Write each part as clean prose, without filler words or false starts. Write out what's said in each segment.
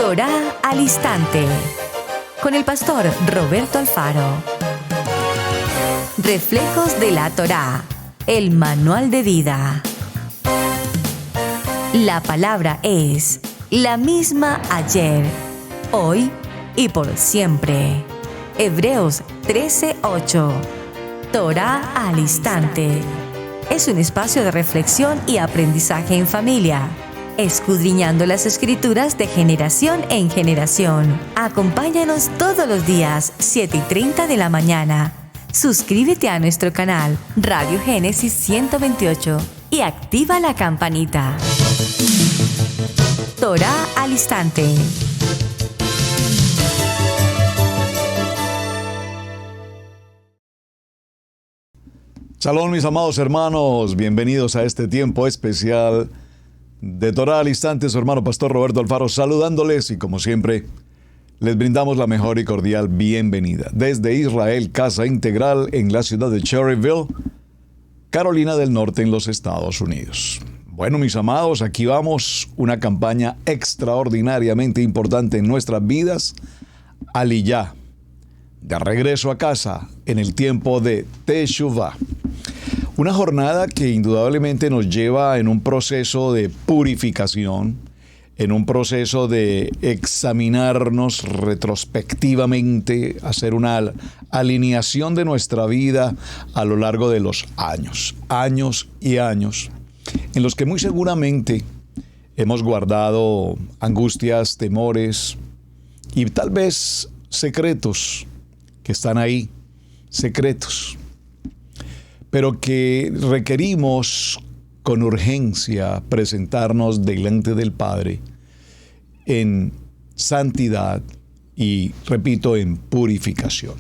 Torá al Instante, con el pastor Roberto Alfaro. Reflejos de la Torá, el manual de vida. La palabra es la misma ayer, hoy y por siempre. Hebreos 13:8. Torá al Instante. Es un espacio de reflexión y aprendizaje en familia, escudriñando las Escrituras de generación en generación. Acompáñanos todos los días, 7:30 de la mañana. Suscríbete a nuestro canal Radio Génesis 128 y activa la campanita. Torá al Instante. Shalom, mis amados hermanos, bienvenidos a este tiempo especial de Torá al Instante. Su hermano pastor Roberto Alfaro saludándoles y como siempre les brindamos la mejor y cordial bienvenida desde Israel, Casa Integral en la ciudad de Cherryville, Carolina del Norte en los Estados Unidos. Bueno, mis amados, aquí vamos, una campaña extraordinariamente importante en nuestras vidas, Aliyah, de regreso a casa en el tiempo de Teshuvah. Una jornada que indudablemente nos lleva en un proceso de purificación, en un proceso de examinarnos retrospectivamente, hacer una alineación de nuestra vida a lo largo de los años y años, en los que muy seguramente hemos guardado angustias, temores y tal vez secretos que están ahí, secretos, pero que requerimos con urgencia presentarnos delante del Padre en santidad y, repito, en purificación.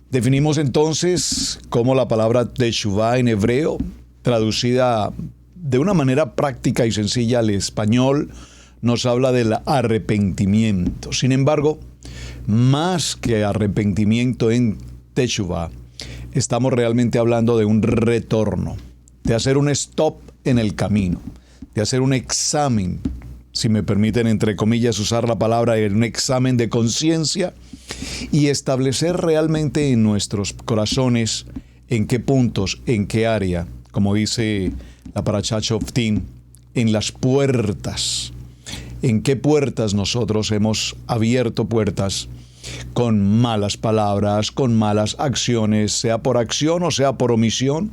Definimos entonces cómo la palabra Teshuvah en hebreo, traducida de una manera práctica y sencilla al español, nos habla del arrepentimiento. Sin embargo, más que arrepentimiento en Teshuvah, estamos realmente hablando de un retorno, de hacer un stop en el camino, de hacer un examen, si me permiten entre comillas usar la palabra, un examen de conciencia y establecer realmente en nuestros corazones en qué puntos, en qué área, como dice la Parashá Shoftim, en las puertas, en qué puertas nosotros hemos abierto puertas con malas palabras, con malas acciones, sea por acción o sea por omisión.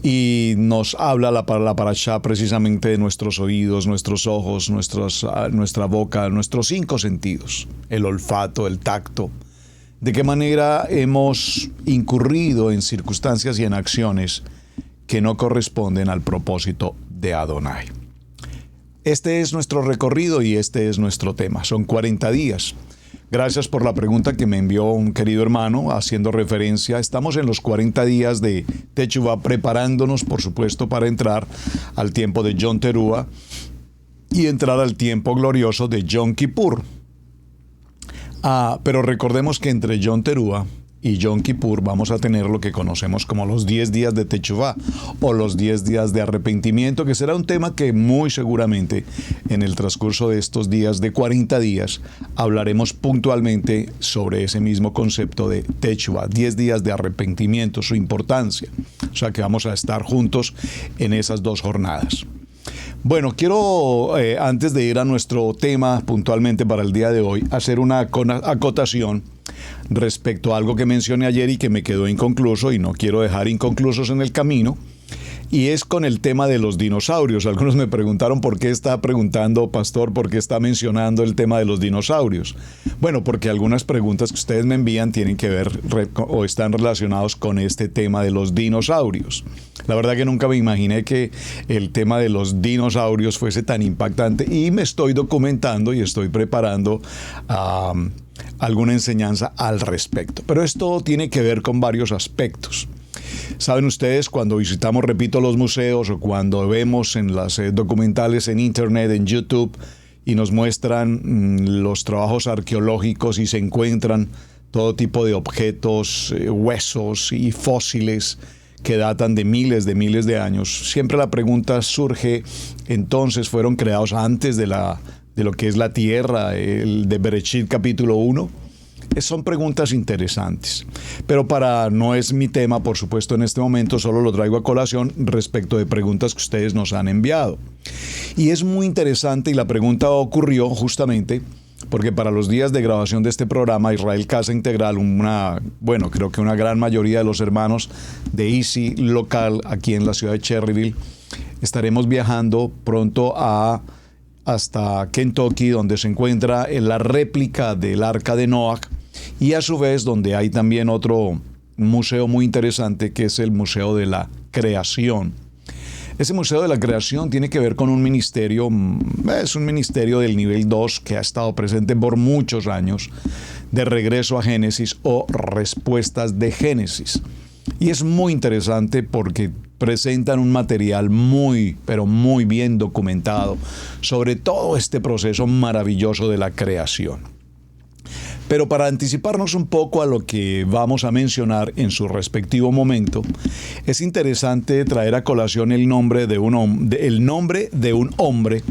Y nos habla la Parashá precisamente de nuestros oídos, nuestros ojos, nuestra boca, nuestros 5 sentidos, el olfato, el tacto. De qué manera hemos incurrido en circunstancias y en acciones que no corresponden al propósito de Adonai. Este es nuestro recorrido y este es nuestro tema. Son 40 días. Gracias por la pregunta que me envió un querido hermano haciendo referencia. Estamos en los 40 días de Teshuvah, preparándonos, por supuesto, para entrar al tiempo de Yom Teruah y entrar al tiempo glorioso de Yom Kippur. Pero recordemos que entre Yom Teruah y Yom Kippur vamos a tener lo que conocemos como los 10 días de Teshuvah o los 10 días de arrepentimiento, que será un tema que muy seguramente en el transcurso de estos días de 40 días hablaremos puntualmente sobre ese mismo concepto de Teshuvah, 10 días de arrepentimiento, su importancia. O sea que vamos a estar juntos en esas 2 jornadas. Bueno, quiero, antes de ir a nuestro tema puntualmente para el día de hoy, hacer una acotación respecto a algo que mencioné ayer y que me quedó inconcluso y no quiero dejar inconclusos en el camino, y es con el tema de los dinosaurios. Algunos me preguntaron por qué está preguntando, pastor, por qué está mencionando el tema de los dinosaurios. Bueno, porque algunas preguntas que ustedes me envían tienen que ver o están relacionados con este tema de los dinosaurios. La verdad que nunca me imaginé que el tema de los dinosaurios fuese tan impactante y me estoy documentando y estoy preparando alguna enseñanza al respecto. Pero esto tiene que ver con varios aspectos. Saben ustedes, cuando visitamos, repito, los museos o cuando vemos en las documentales en internet, en YouTube, y nos muestran los trabajos arqueológicos y se encuentran todo tipo de objetos, huesos y fósiles que datan de miles de años. Siempre la pregunta surge, entonces, ¿fueron creados antes de la de lo que es la tierra, el de Bereshit capítulo 1. Son preguntas interesantes, pero no es mi tema, por supuesto, en este momento, solo lo traigo a colación respecto de preguntas que ustedes nos han enviado. Y es muy interesante, y la pregunta ocurrió justamente porque para los días de grabación de este programa, Israel Casa Integral, creo que una gran mayoría de los hermanos de Easy local aquí en la ciudad de Cherryville, estaremos viajando pronto hasta Kentucky, donde se encuentra la réplica del Arca de Noah, y a su vez donde hay también otro museo muy interesante, que es el Museo de la Creación. Ese Museo de la Creación tiene que ver con un ministerio, es un ministerio del nivel 2 que ha estado presente por muchos años, de regreso a Génesis o respuestas de Génesis. Y es muy interesante porque presentan un material muy, pero muy bien documentado sobre todo este proceso maravilloso de la creación. Pero para anticiparnos un poco a lo que vamos a mencionar en su respectivo momento, es interesante traer a colación el nombre de un hombre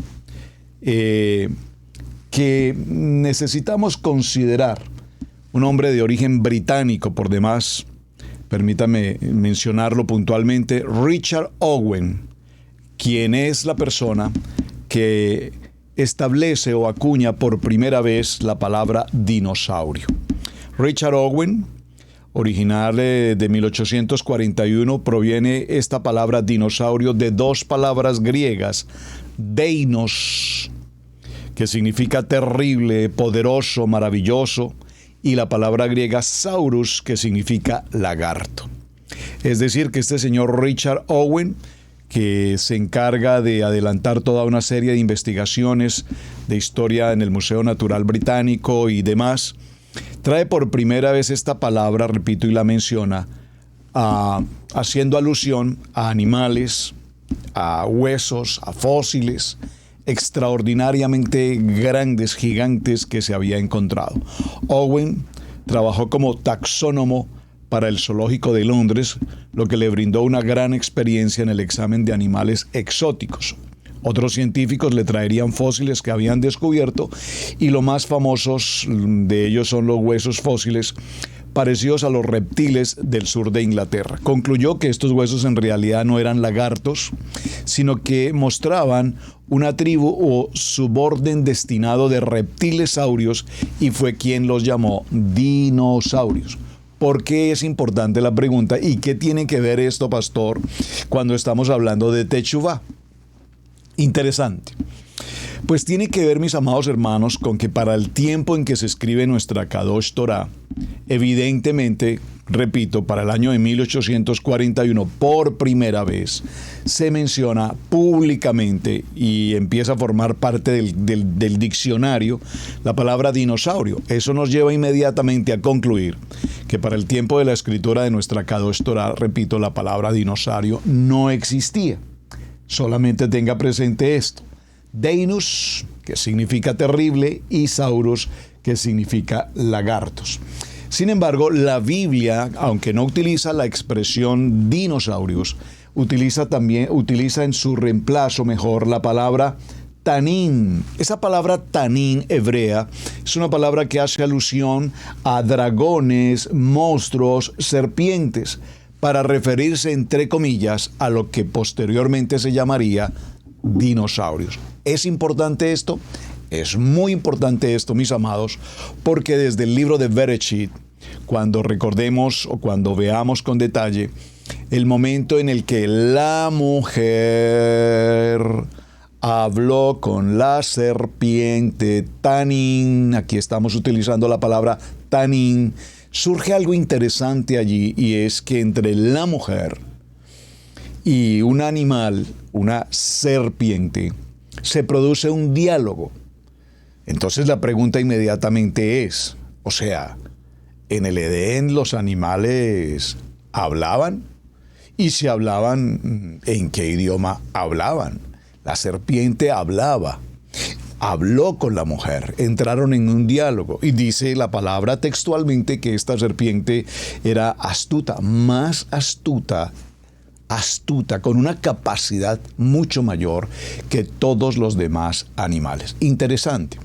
que necesitamos considerar, un hombre de origen británico, por demás. Permítame mencionarlo puntualmente, Richard Owen, quien es la persona que establece o acuña por primera vez la palabra dinosaurio. Richard Owen, original de 1841, proviene esta palabra dinosaurio de dos palabras griegas, deinos, que significa terrible, poderoso, maravilloso, y la palabra griega saurus, que significa lagarto. Es decir, que este señor Richard Owen, que se encarga de adelantar toda una serie de investigaciones de historia en el Museo Natural Británico y demás, trae por primera vez esta palabra, repito, y la menciona, haciendo alusión a animales, a huesos, a fósiles extraordinariamente grandes, gigantes que se había encontrado. Owen trabajó como taxónomo para el Zoológico de Londres, lo que le brindó una gran experiencia en el examen de animales exóticos. Otros científicos le traerían fósiles que habían descubierto, y los más famosos de ellos son los huesos fósiles parecidos a los reptiles del sur de Inglaterra. Concluyó que estos huesos en realidad no eran lagartos, sino que mostraban una tribu o suborden destinado de reptilesaurios, y fue quien los llamó dinosaurios. ¿Por qué es importante la pregunta? ¿Y qué tiene que ver esto, pastor, cuando estamos hablando de Teshuvá? Interesante. Pues tiene que ver, mis amados hermanos, con que para el tiempo en que se escribe nuestra Kadosh Torah, evidentemente, repito, para el año de 1841, por primera vez, se menciona públicamente y empieza a formar parte del diccionario la palabra dinosaurio. Eso nos lleva inmediatamente a concluir que para el tiempo de la escritura de nuestra Kadosh Torah, repito, la palabra dinosaurio no existía. Solamente tenga presente esto. Deinus, que significa terrible, y saurus, que significa lagartos. Sin embargo, la Biblia, aunque no utiliza la expresión dinosaurios, utiliza en su reemplazo mejor la palabra tanín. Esa palabra tanín hebrea es una palabra que hace alusión a dragones, monstruos, serpientes, para referirse, entre comillas, a lo que posteriormente se llamaría dinosaurios. ¿Es importante esto? Es muy importante esto, mis amados, porque desde el libro de Bereshit, cuando recordemos o cuando veamos con detalle el momento en el que la mujer habló con la serpiente, tanín, aquí estamos utilizando la palabra tanín, surge algo interesante allí, y es que entre la mujer y un animal, una serpiente, se produce un diálogo. Entonces la pregunta inmediatamente es, ¿en el Edén los animales hablaban? Y si hablaban, ¿en qué idioma hablaban? La serpiente habló con la mujer, entraron en un diálogo, y dice la palabra textualmente que esta serpiente era astuta, más astuta astuta, con una capacidad mucho mayor que todos los demás animales. Interesante.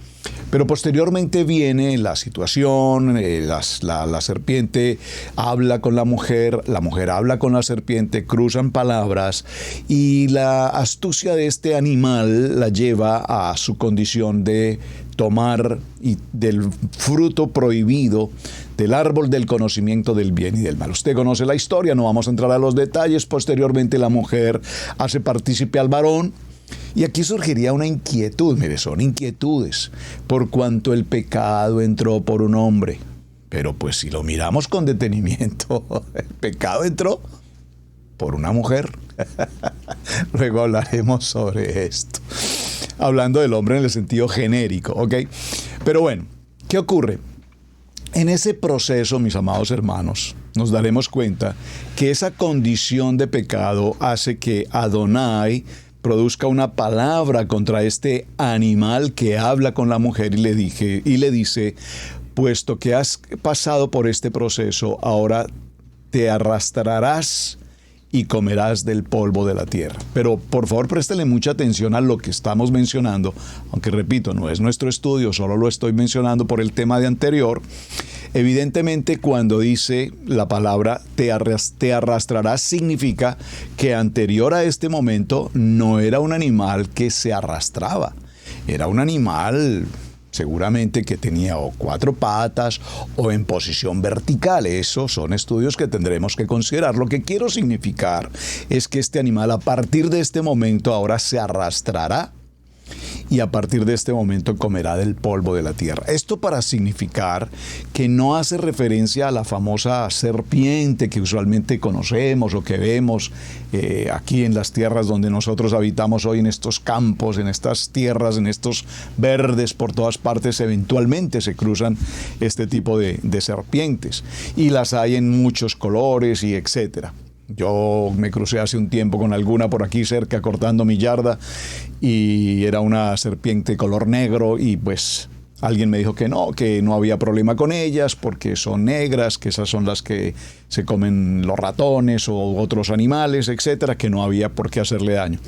Pero posteriormente viene la situación, la serpiente habla con la mujer habla con la serpiente, cruzan palabras y la astucia de este animal la lleva a su condición de tomar del fruto prohibido del árbol del conocimiento del bien y del mal. Usted conoce la historia, no vamos a entrar a los detalles. Posteriormente la mujer hace partícipe al varón. Y aquí surgiría una inquietud, mire, son inquietudes, por cuanto el pecado entró por un hombre. Pero pues si lo miramos con detenimiento, el pecado entró por una mujer. Luego hablaremos sobre esto. Hablando del hombre en el sentido genérico, ¿ok? Pero bueno, ¿qué ocurre? En ese proceso, mis amados hermanos, nos daremos cuenta que esa condición de pecado hace que Adonai produzca una palabra contra este animal que habla con la mujer y le dice, puesto que has pasado por este proceso, ahora te arrastrarás y comerás del polvo de la tierra. Pero por favor préstele mucha atención a lo que estamos mencionando, aunque repito, no es nuestro estudio, solo lo estoy mencionando por el tema de anterior. Evidentemente, cuando dice la palabra te arrastrarás, significa que anterior a este momento no era un animal que se arrastraba, era un animal seguramente que tenía o 4 patas o en posición vertical. Esos son estudios que tendremos que considerar. Lo que quiero significar es que este animal a partir de este momento ahora se arrastrará y a partir de este momento comerá del polvo de la tierra. Esto para significar que no hace referencia a la famosa serpiente que usualmente conocemos o que vemos aquí en las tierras donde nosotros habitamos hoy, en estos campos, en estas tierras, en estos verdes por todas partes. Eventualmente se cruzan este tipo de serpientes y las hay en muchos colores y etcétera. Yo me crucé hace un tiempo con alguna por aquí cerca cortando mi yarda y era una serpiente color negro y pues alguien me dijo que no había problema con ellas porque son negras, que esas son las que se comen los ratones o otros animales, etcétera, que no había por qué hacerle daño.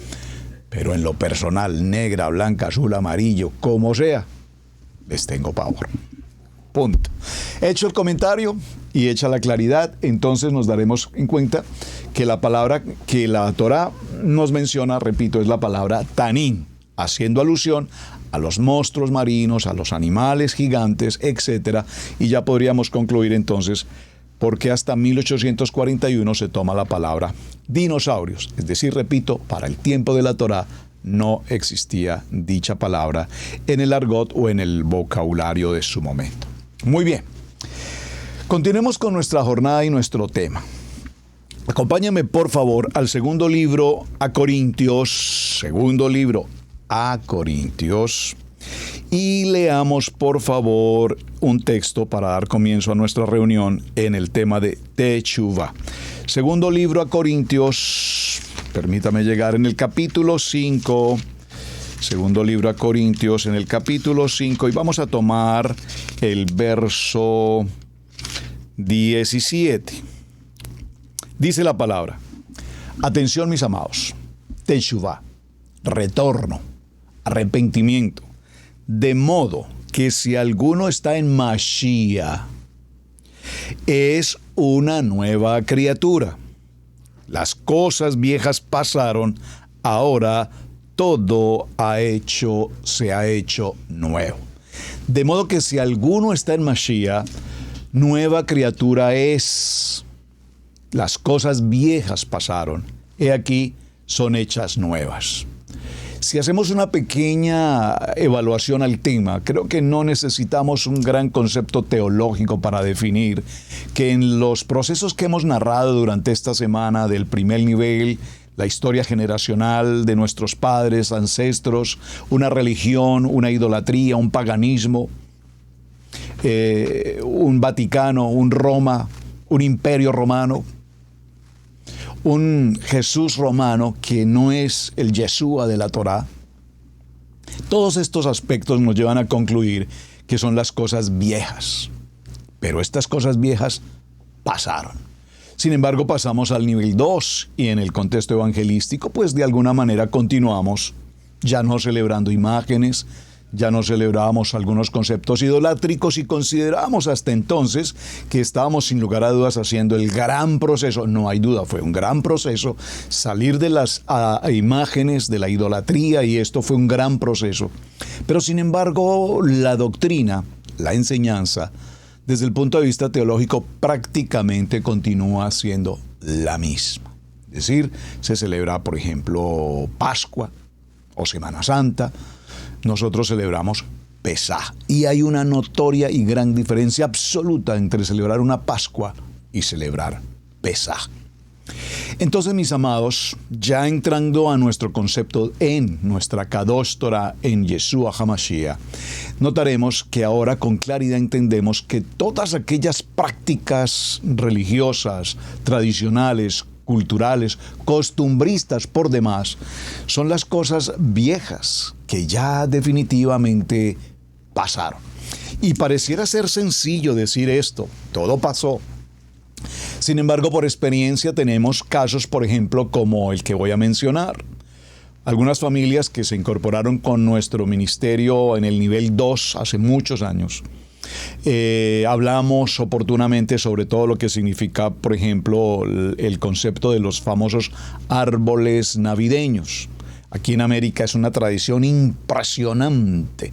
Pero en lo personal, negra, blanca, azul, amarillo, como sea, les tengo pavor. Punto. Hecho el comentario y hecha la claridad, entonces nos daremos en cuenta que la palabra que la Torá nos menciona, repito, es la palabra tanín, haciendo alusión a los monstruos marinos, a los animales gigantes, etc. Y ya podríamos concluir entonces por qué hasta 1841 se toma la palabra dinosaurios. Es decir, repito, para el tiempo de la Torá no existía dicha palabra en el argot o en el vocabulario de su momento. Muy bien, continuemos con nuestra jornada y nuestro tema. Acompáñame por favor al segundo libro a Corintios, y leamos por favor un texto para dar comienzo a nuestra reunión en el tema de Teshuvah. Segundo libro a Corintios, permítame llegar en el capítulo 5. Segundo libro a Corintios en el capítulo 5 y vamos a tomar el verso 17. Dice la palabra, atención mis amados, Teshuvah, retorno, arrepentimiento, de modo que si alguno está en Mashiach, es una nueva criatura. Las cosas viejas pasaron, ahora todo se ha hecho nuevo. De modo que si alguno está en Mashiach, nueva criatura es. Las cosas viejas pasaron, he aquí, son hechas nuevas. Si hacemos una pequeña evaluación al tema, creo que no necesitamos un gran concepto teológico para definir que en los procesos que hemos narrado durante esta semana del primer nivel, la historia generacional de nuestros padres, ancestros, una religión, una idolatría, un paganismo, un Vaticano, un Roma, un imperio romano, un Jesús romano que no es el Yeshua de la Torá. Todos estos aspectos nos llevan a concluir que son las cosas viejas. Pero estas cosas viejas pasaron. Sin embargo, pasamos al nivel 2 y en el contexto evangelístico, pues de alguna manera continuamos ya no celebrando imágenes, ya no celebrábamos algunos conceptos idolátricos y considerábamos hasta entonces que estábamos sin lugar a dudas haciendo el gran proceso, no hay duda, fue un gran proceso, salir de las imágenes, de la idolatría, y esto fue un gran proceso. Pero sin embargo, la doctrina, la enseñanza, desde el punto de vista teológico, prácticamente continúa siendo la misma. Es decir, se celebra, por ejemplo, Pascua o Semana Santa. Nosotros celebramos Pesaj. Y hay una notoria y gran diferencia absoluta entre celebrar una Pascua y celebrar Pesaj. Entonces, mis amados, ya entrando a nuestro concepto en nuestra Kadosh Torah, en Yeshua HaMashiach, notaremos que ahora con claridad entendemos que todas aquellas prácticas religiosas, tradicionales, culturales, costumbristas por demás, son las cosas viejas que ya definitivamente pasaron. Y pareciera ser sencillo decir esto, todo pasó. Sin embargo, por experiencia tenemos casos, por ejemplo, como el que voy a mencionar. Algunas familias que se incorporaron con nuestro ministerio en el nivel 2 hace muchos años. Hablamos oportunamente sobre todo lo que significa, por ejemplo, el concepto de los famosos árboles navideños. Aquí en América es una tradición impresionante.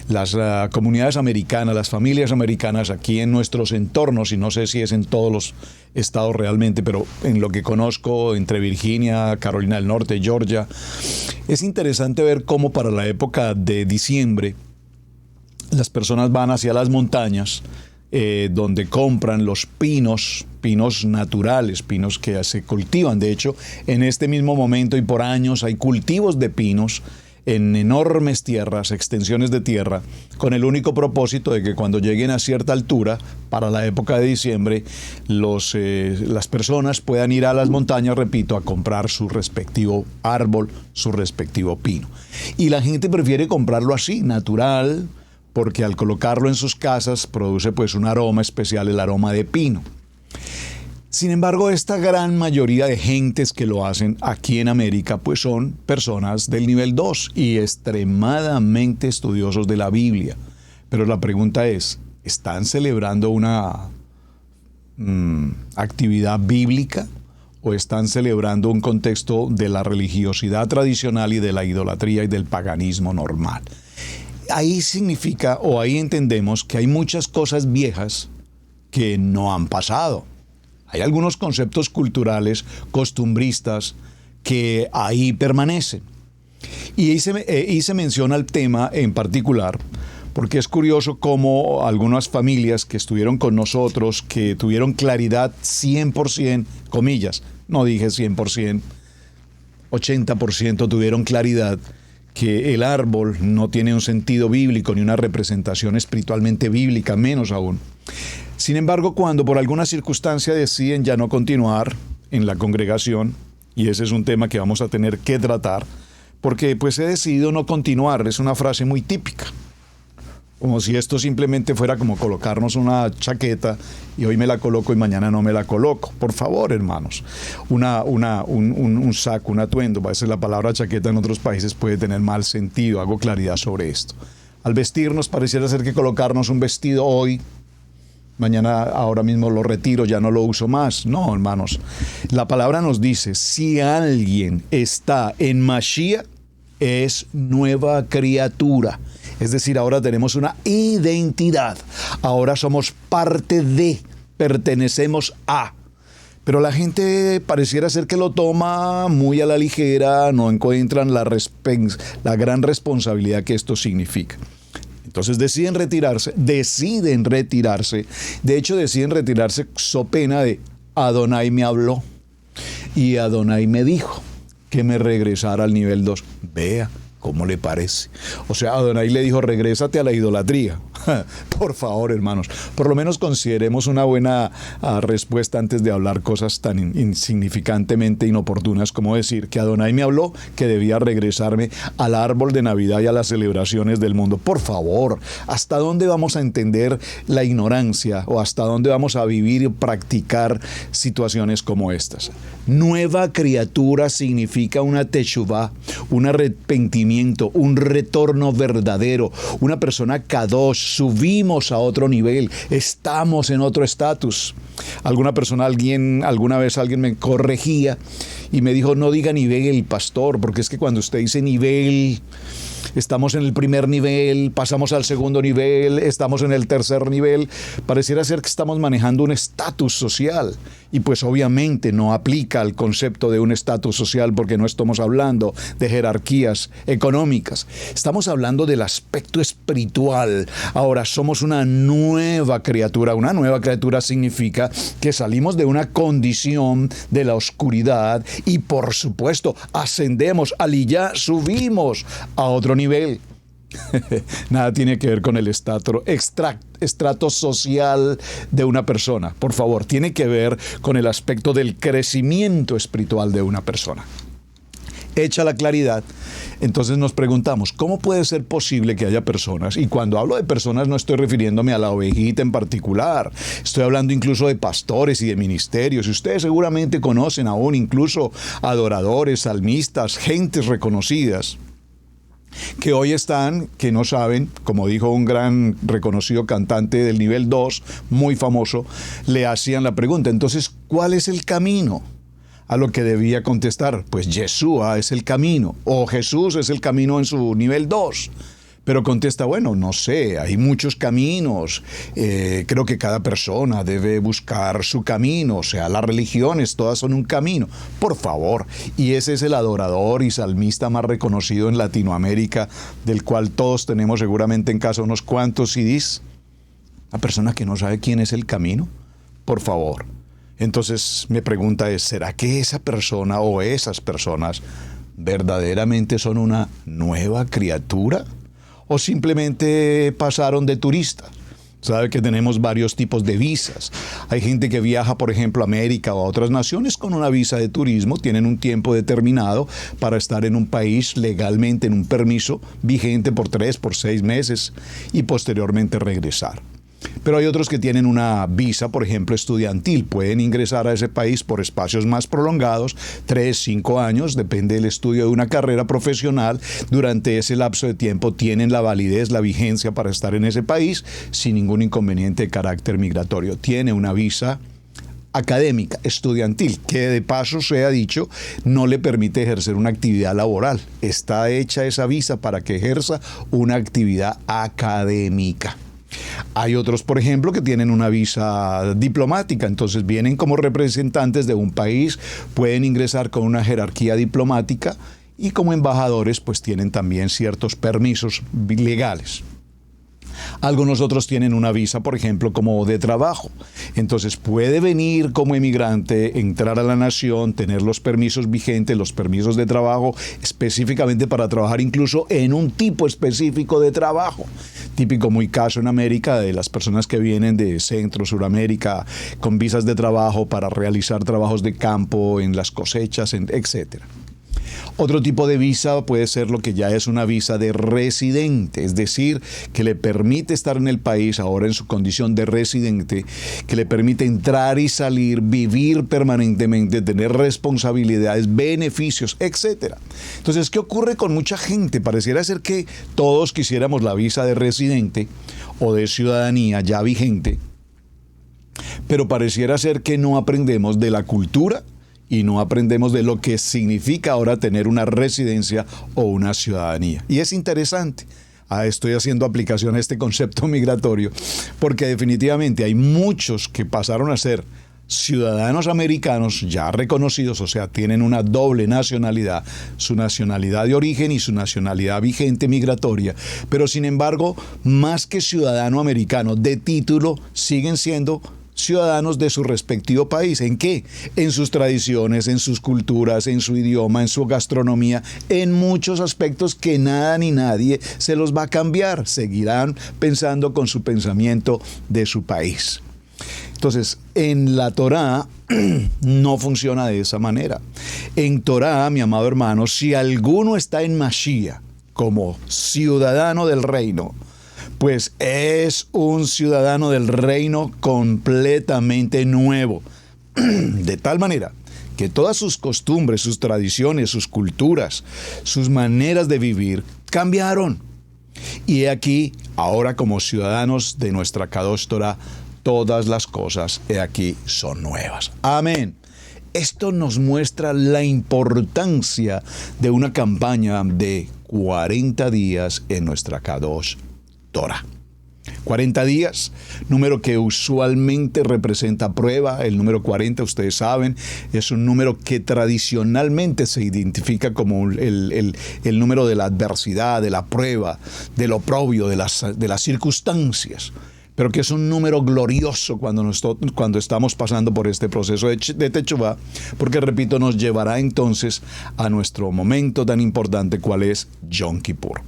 Las comunidades americanas, las familias americanas aquí en nuestros entornos, y no sé si es en todos los estados realmente, pero en lo que conozco entre Virginia, Carolina del Norte, Georgia, es interesante ver cómo para la época de diciembre las personas van hacia las montañas donde compran los pinos naturales, pinos que se cultivan. De hecho, en este mismo momento y por años hay cultivos de pinos en enormes tierras, extensiones de tierra, con el único propósito de que cuando lleguen a cierta altura, para la época de diciembre, las personas puedan ir a las montañas, repito, a comprar su respectivo árbol, su respectivo pino. Y la gente prefiere comprarlo así, natural, porque al colocarlo en sus casas produce pues un aroma especial, el aroma de pino. Sin embargo, esta gran mayoría de gentes que lo hacen aquí en América pues son personas del nivel 2 y extremadamente estudiosos de la Biblia. Pero la pregunta es, ¿están celebrando una actividad bíblica o están celebrando un contexto de la religiosidad tradicional y de la idolatría y del paganismo normal? Ahí significa, o ahí entendemos que hay muchas cosas viejas que no han pasado. Hay algunos conceptos culturales, costumbristas, que ahí permanecen. Y se menciona el tema en particular, porque es curioso cómo algunas familias que estuvieron con nosotros, que tuvieron claridad 100%, comillas, no dije 100%, 80% tuvieron claridad, que el árbol no tiene un sentido bíblico ni una representación espiritualmente bíblica, menos aún. Sin embargo, cuando por alguna circunstancia deciden ya no continuar en la congregación, y ese es un tema que vamos a tener que tratar, porque pues he decidido no continuar, es una frase muy típica. Como si esto simplemente fuera como colocarnos una chaqueta y hoy me la coloco y mañana no me la coloco. Por favor, hermanos. Un saco, un atuendo. A veces la palabra chaqueta en otros países puede tener mal sentido. Hago claridad sobre esto. Al vestirnos pareciera ser que colocarnos un vestido hoy, mañana, ahora mismo lo retiro, ya no lo uso más. No, hermanos. La palabra nos dice, si alguien está en Mashiach, es nueva criatura. Es decir, ahora tenemos una identidad. Ahora somos parte de, pertenecemos a. Pero la gente pareciera ser que lo toma muy a la ligera, no encuentran la gran responsabilidad que esto significa. Entonces deciden retirarse. De hecho, deciden retirarse so pena de Adonai me habló y Adonai me dijo que me regresara al nivel 2. Vea. ¿Cómo le parece? O sea, Adonai le dijo, regrésate a la idolatría. Por favor, hermanos, por lo menos consideremos una buena respuesta antes de hablar cosas tan insignificantemente inoportunas como decir que Adonai me habló que debía regresarme al árbol de Navidad y a las celebraciones del mundo. Por favor, ¿hasta dónde vamos a entender la ignorancia o hasta dónde vamos a vivir y practicar situaciones como estas? Nueva criatura significa una teshuvá, un arrepentimiento, un retorno verdadero, una persona kadosh. Subimos a otro nivel, estamos en otro estatus. Alguna vez alguien me corregía y me dijo, no diga nivel, pastor, porque es que cuando usted dice nivel, estamos en el primer nivel, pasamos al segundo nivel, estamos en el tercer nivel. Pareciera ser que estamos manejando un estatus social. Y pues obviamente no aplica al concepto de un estatus social porque no estamos hablando de jerarquías económicas. Estamos hablando del aspecto espiritual. Ahora somos una nueva criatura. Una nueva criatura significa que salimos de una condición de la oscuridad y por supuesto ascendemos, aliyá, subimos a otro nivel. Nada tiene que ver con el estrato social de una persona. Por favor, tiene que ver con el aspecto del crecimiento espiritual de una persona. Hecha la claridad, entonces nos preguntamos, ¿cómo puede ser posible que haya personas? Y cuando hablo de personas no estoy refiriéndome a la ovejita en particular, estoy hablando incluso de pastores y de ministerios. Y ustedes seguramente conocen aún incluso adoradores, salmistas, gentes reconocidas que hoy están, que no saben, como dijo un gran reconocido cantante del nivel 2, muy famoso, le hacían la pregunta, entonces, ¿cuál es el camino? A lo que debía contestar, pues Yeshua es el camino, o Jesús es el camino en su nivel 2. Pero contesta, bueno, no sé, hay muchos caminos, creo que cada persona debe buscar su camino, o sea, las religiones todas son un camino, por favor. Y ese es el adorador y salmista más reconocido en Latinoamérica, del cual todos tenemos seguramente en casa unos cuantos CDs. La persona que no sabe quién es el camino, por favor. Entonces mi pregunta es, ¿será que esa persona o esas personas verdaderamente son una nueva criatura? ¿O simplemente pasaron de turistas? Sabe que tenemos varios tipos de visas. Hay gente que viaja, por ejemplo, a América o a otras naciones con una visa de turismo. Tienen un tiempo determinado para estar en un país legalmente en un permiso vigente por 3, por 6 meses y posteriormente regresar. Pero hay otros que tienen una visa, por ejemplo, estudiantil. Pueden ingresar a ese país por espacios más prolongados, 3, 5 años, depende del estudio de una carrera profesional. Durante ese lapso de tiempo tienen la validez, la vigencia para estar en ese país sin ningún inconveniente de carácter migratorio. Tiene una visa académica, estudiantil, que de paso sea dicho, no le permite ejercer una actividad laboral. Está hecha esa visa para que ejerza una actividad académica. Hay otros, por ejemplo, que tienen una visa diplomática, entonces vienen como representantes de un país, pueden ingresar con una jerarquía diplomática y como embajadores pues tienen también ciertos permisos legales. Algunos otros tienen una visa, por ejemplo, como de trabajo. Entonces puede venir como emigrante, entrar a la nación, tener los permisos vigentes, los permisos de trabajo, específicamente para trabajar incluso en un tipo específico de trabajo. Típico muy caso en América de las personas que vienen de Centro, Suramérica, con visas de trabajo para realizar trabajos de campo, en las cosechas, etcétera. Otro tipo de visa puede ser lo que ya es una visa de residente, es decir, que le permite estar en el país ahora en su condición de residente, que le permite entrar y salir, vivir permanentemente, tener responsabilidades, beneficios, etc. Entonces, ¿qué ocurre con mucha gente? Pareciera ser que todos quisiéramos la visa de residente o de ciudadanía ya vigente, pero pareciera ser que no aprendemos de la cultura y no aprendemos de lo que significa ahora tener una residencia o una ciudadanía. Y es interesante. Estoy haciendo aplicación a este concepto migratorio porque definitivamente hay muchos que pasaron a ser ciudadanos americanos ya reconocidos, o sea, tienen una doble nacionalidad, su nacionalidad de origen y su nacionalidad vigente migratoria, pero sin embargo, más que ciudadano americano de título, siguen siendo ciudadanos de su respectivo país. ¿En qué? En sus tradiciones, en sus culturas, en su idioma, en su gastronomía, en muchos aspectos que nada ni nadie se los va a cambiar. Seguirán pensando con su pensamiento de su país. Entonces, en la Torá no funciona de esa manera. En Torá, mi amado hermano, si alguno está en Mashiach como ciudadano del reino, pues es un ciudadano del reino completamente nuevo. De tal manera que todas sus costumbres, sus tradiciones, sus culturas, sus maneras de vivir cambiaron. Y aquí, ahora como ciudadanos de nuestra Kadosh Torah, todas las cosas, aquí, son nuevas. Amén. Esto nos muestra la importancia de una campaña de 40 días en nuestra Kadosh Torah. 40 días, número que usualmente representa prueba. El número 40, ustedes saben, es un número que tradicionalmente se identifica como el número de la adversidad, de la prueba, del oprobio, de las circunstancias. Pero que es un número glorioso cuando estamos pasando por este proceso de Teshuvá, porque, repito, nos llevará entonces a nuestro momento tan importante, cual es Yom Kippur.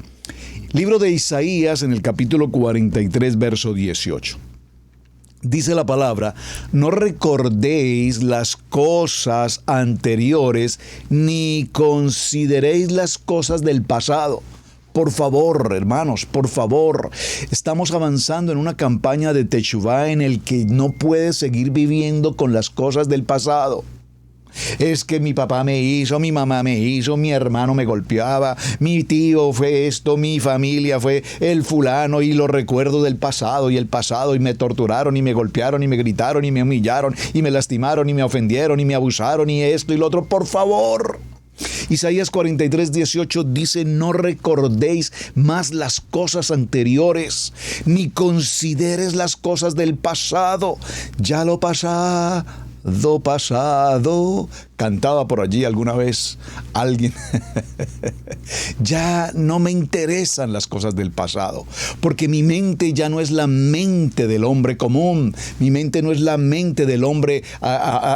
Libro de Isaías, en el capítulo 43, verso 18. Dice la palabra: no recordéis las cosas anteriores, ni consideréis las cosas del pasado. Por favor, hermanos, por favor, estamos avanzando en una campaña de Teshuvá en el que no puedes seguir viviendo con las cosas del pasado. Es que mi papá me hizo, mi mamá me hizo, mi hermano me golpeaba, mi tío fue esto, mi familia fue el fulano, y los recuerdos del pasado y me torturaron y me golpearon y me gritaron y me humillaron y me lastimaron y me ofendieron y me abusaron y esto y lo otro. Por favor. Isaías 43, 18 dice: no recordéis más las cosas anteriores, ni consideres las cosas del pasado. Ya lo pasado. Cantaba por allí alguna vez alguien. Ya no me interesan las cosas del pasado, porque mi mente ya no es la mente del hombre común. Mi mente no es la mente del hombre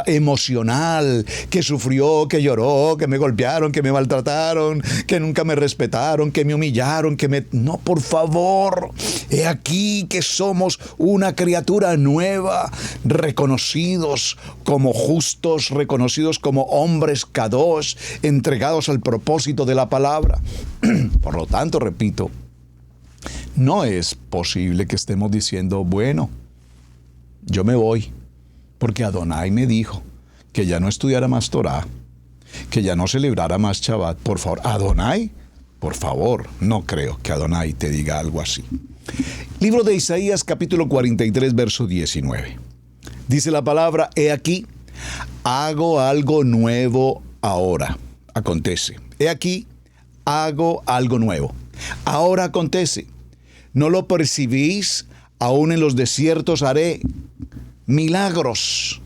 emocional, que sufrió, que lloró, que me golpearon, que me maltrataron, que nunca me respetaron, que me humillaron, No, por favor. He aquí que somos una criatura nueva, reconocidos como justos, reconocidos como hombres kadosh, entregados al propósito de la palabra. Por lo tanto, repito, no es posible que estemos diciendo: bueno, yo me voy, porque Adonai me dijo que ya no estudiara más Torah, que ya no celebrara más Shabbat. Por favor, Adonai, por favor, no creo que Adonai te diga algo así. Libro de Isaías, capítulo 43, verso 19. Dice la palabra: he aquí, hago algo nuevo ahora. Acontece. He aquí, hago algo nuevo. Ahora acontece. ¿No lo percibís? Aún en los desiertos haré milagros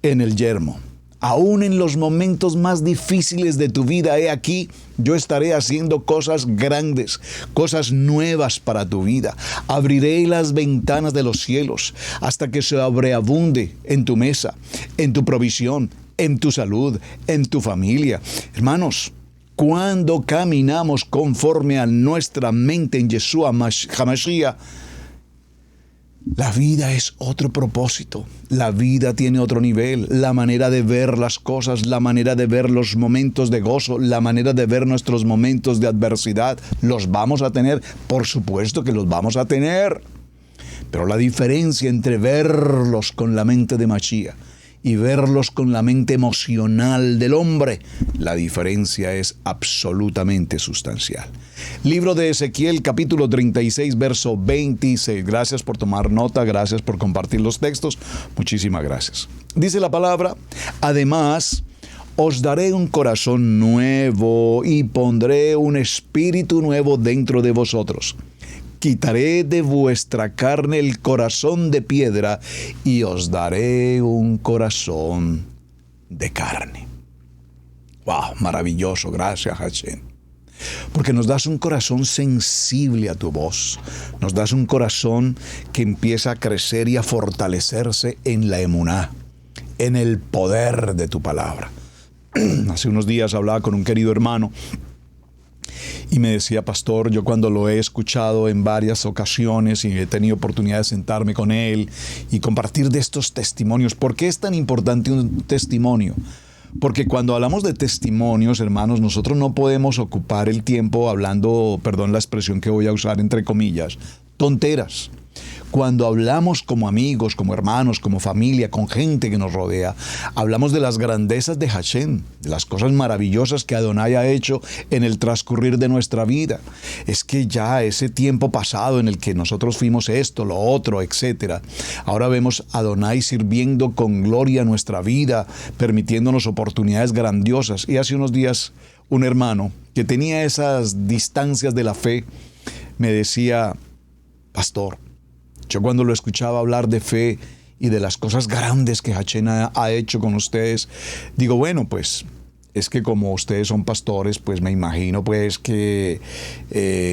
en el yermo. Aún en los momentos más difíciles de tu vida, he aquí, yo estaré haciendo cosas grandes, cosas nuevas para tu vida. Abriré las ventanas de los cielos hasta que se sobreabunde en tu mesa, en tu provisión, en tu salud, en tu familia. Hermanos, cuando caminamos conforme a nuestra mente en Yeshua HaMashiach, la vida es otro propósito, la vida tiene otro nivel, la manera de ver las cosas, la manera de ver los momentos de gozo, la manera de ver nuestros momentos de adversidad, los vamos a tener, por supuesto que los vamos a tener, pero la diferencia entre verlos con la mente de Mashiach y verlos con la mente emocional del hombre, la diferencia es absolutamente sustancial. Libro de Ezequiel, capítulo 36, verso 26. Gracias por tomar nota, gracias por compartir los textos. Muchísimas gracias. Dice la palabra: además, os daré un corazón nuevo y pondré un espíritu nuevo dentro de vosotros. Quitaré de vuestra carne el corazón de piedra y os daré un corazón de carne. ¡Wow! Maravilloso. Gracias, Hashem. porque nos das un corazón sensible a tu voz. Nos das un corazón que empieza a crecer y a fortalecerse en la emuná, en el poder de tu palabra. Hace unos días hablaba con un querido hermano y me decía: pastor, yo cuando lo he escuchado en varias ocasiones y he tenido oportunidad de sentarme con él y compartir de estos testimonios. ¿Por qué es tan importante un testimonio? Porque cuando hablamos de testimonios, hermanos, nosotros no podemos ocupar el tiempo hablando, perdón la expresión que voy a usar entre comillas, tonteras. Cuando hablamos como amigos, como hermanos, como familia, con gente que nos rodea, hablamos de las grandezas de Hashem, de las cosas maravillosas que Adonai ha hecho en el transcurrir de nuestra vida. Es que ya ese tiempo pasado en el que nosotros fuimos esto, lo otro, etc. Ahora vemos a Adonai sirviendo con gloria nuestra vida, permitiéndonos oportunidades grandiosas. Y hace unos días un hermano que tenía esas distancias de la fe me decía: pastor, yo cuando lo escuchaba hablar de fe y de las cosas grandes que Hashem ha hecho con ustedes, digo, bueno, pues es que como ustedes son pastores, pues me imagino pues que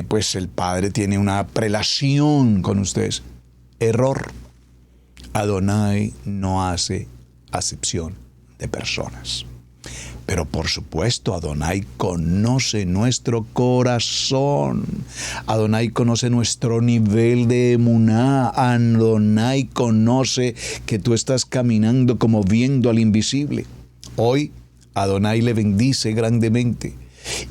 pues el Padre tiene una prelación con ustedes. Error. Adonai no hace acepción de personas. Pero por supuesto, Adonai conoce nuestro corazón. Adonai conoce nuestro nivel de emuná. Adonai conoce que tú estás caminando como viendo al invisible. Hoy, Adonai le bendice grandemente.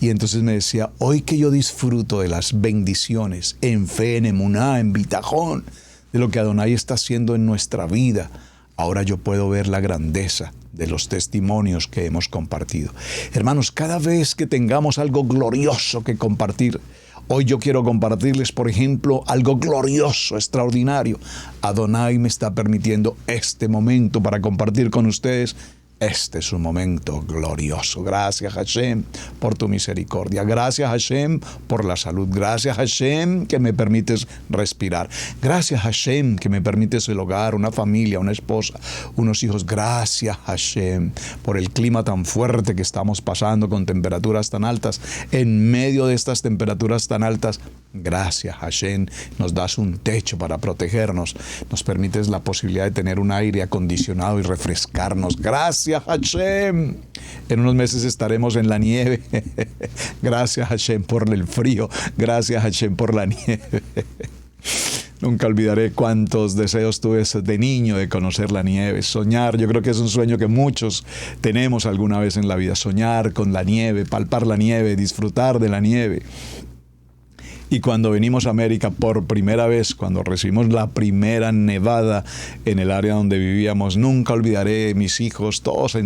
Y entonces me decía: hoy que yo disfruto de las bendiciones en fe, en emuná, en bitajón, de lo que Adonai está haciendo en nuestra vida, ahora yo puedo ver la grandeza de los testimonios que hemos compartido. Hermanos, cada vez que tengamos algo glorioso que compartir, hoy yo quiero compartirles, por ejemplo, algo glorioso, extraordinario. Adonai me está permitiendo este momento para compartir con ustedes. Este es un momento glorioso. Gracias, Hashem, por tu misericordia. Gracias, Hashem, por la salud. Gracias, Hashem, que me permites respirar. Gracias, Hashem, que me permites el hogar, una familia, una esposa, unos hijos. Gracias, Hashem, por el clima tan fuerte que estamos pasando con temperaturas tan altas. En medio de estas temperaturas tan altas, gracias, Hashem, nos das un techo para protegernos. Nos permites la posibilidad de tener un aire acondicionado y refrescarnos. Gracias, Hashem. En unos meses estaremos en la nieve. Gracias, Hashem, por el frío. Gracias, Hashem, por la nieve. Nunca olvidaré cuántos deseos tuve de niño de conocer la nieve, soñar. Yo creo que es un sueño que muchos tenemos alguna vez en la vida. Soñar con la nieve, palpar la nieve, disfrutar de la nieve. Y cuando venimos a América por primera vez, cuando recibimos la primera nevada en el área donde vivíamos, nunca olvidaré mis hijos, todos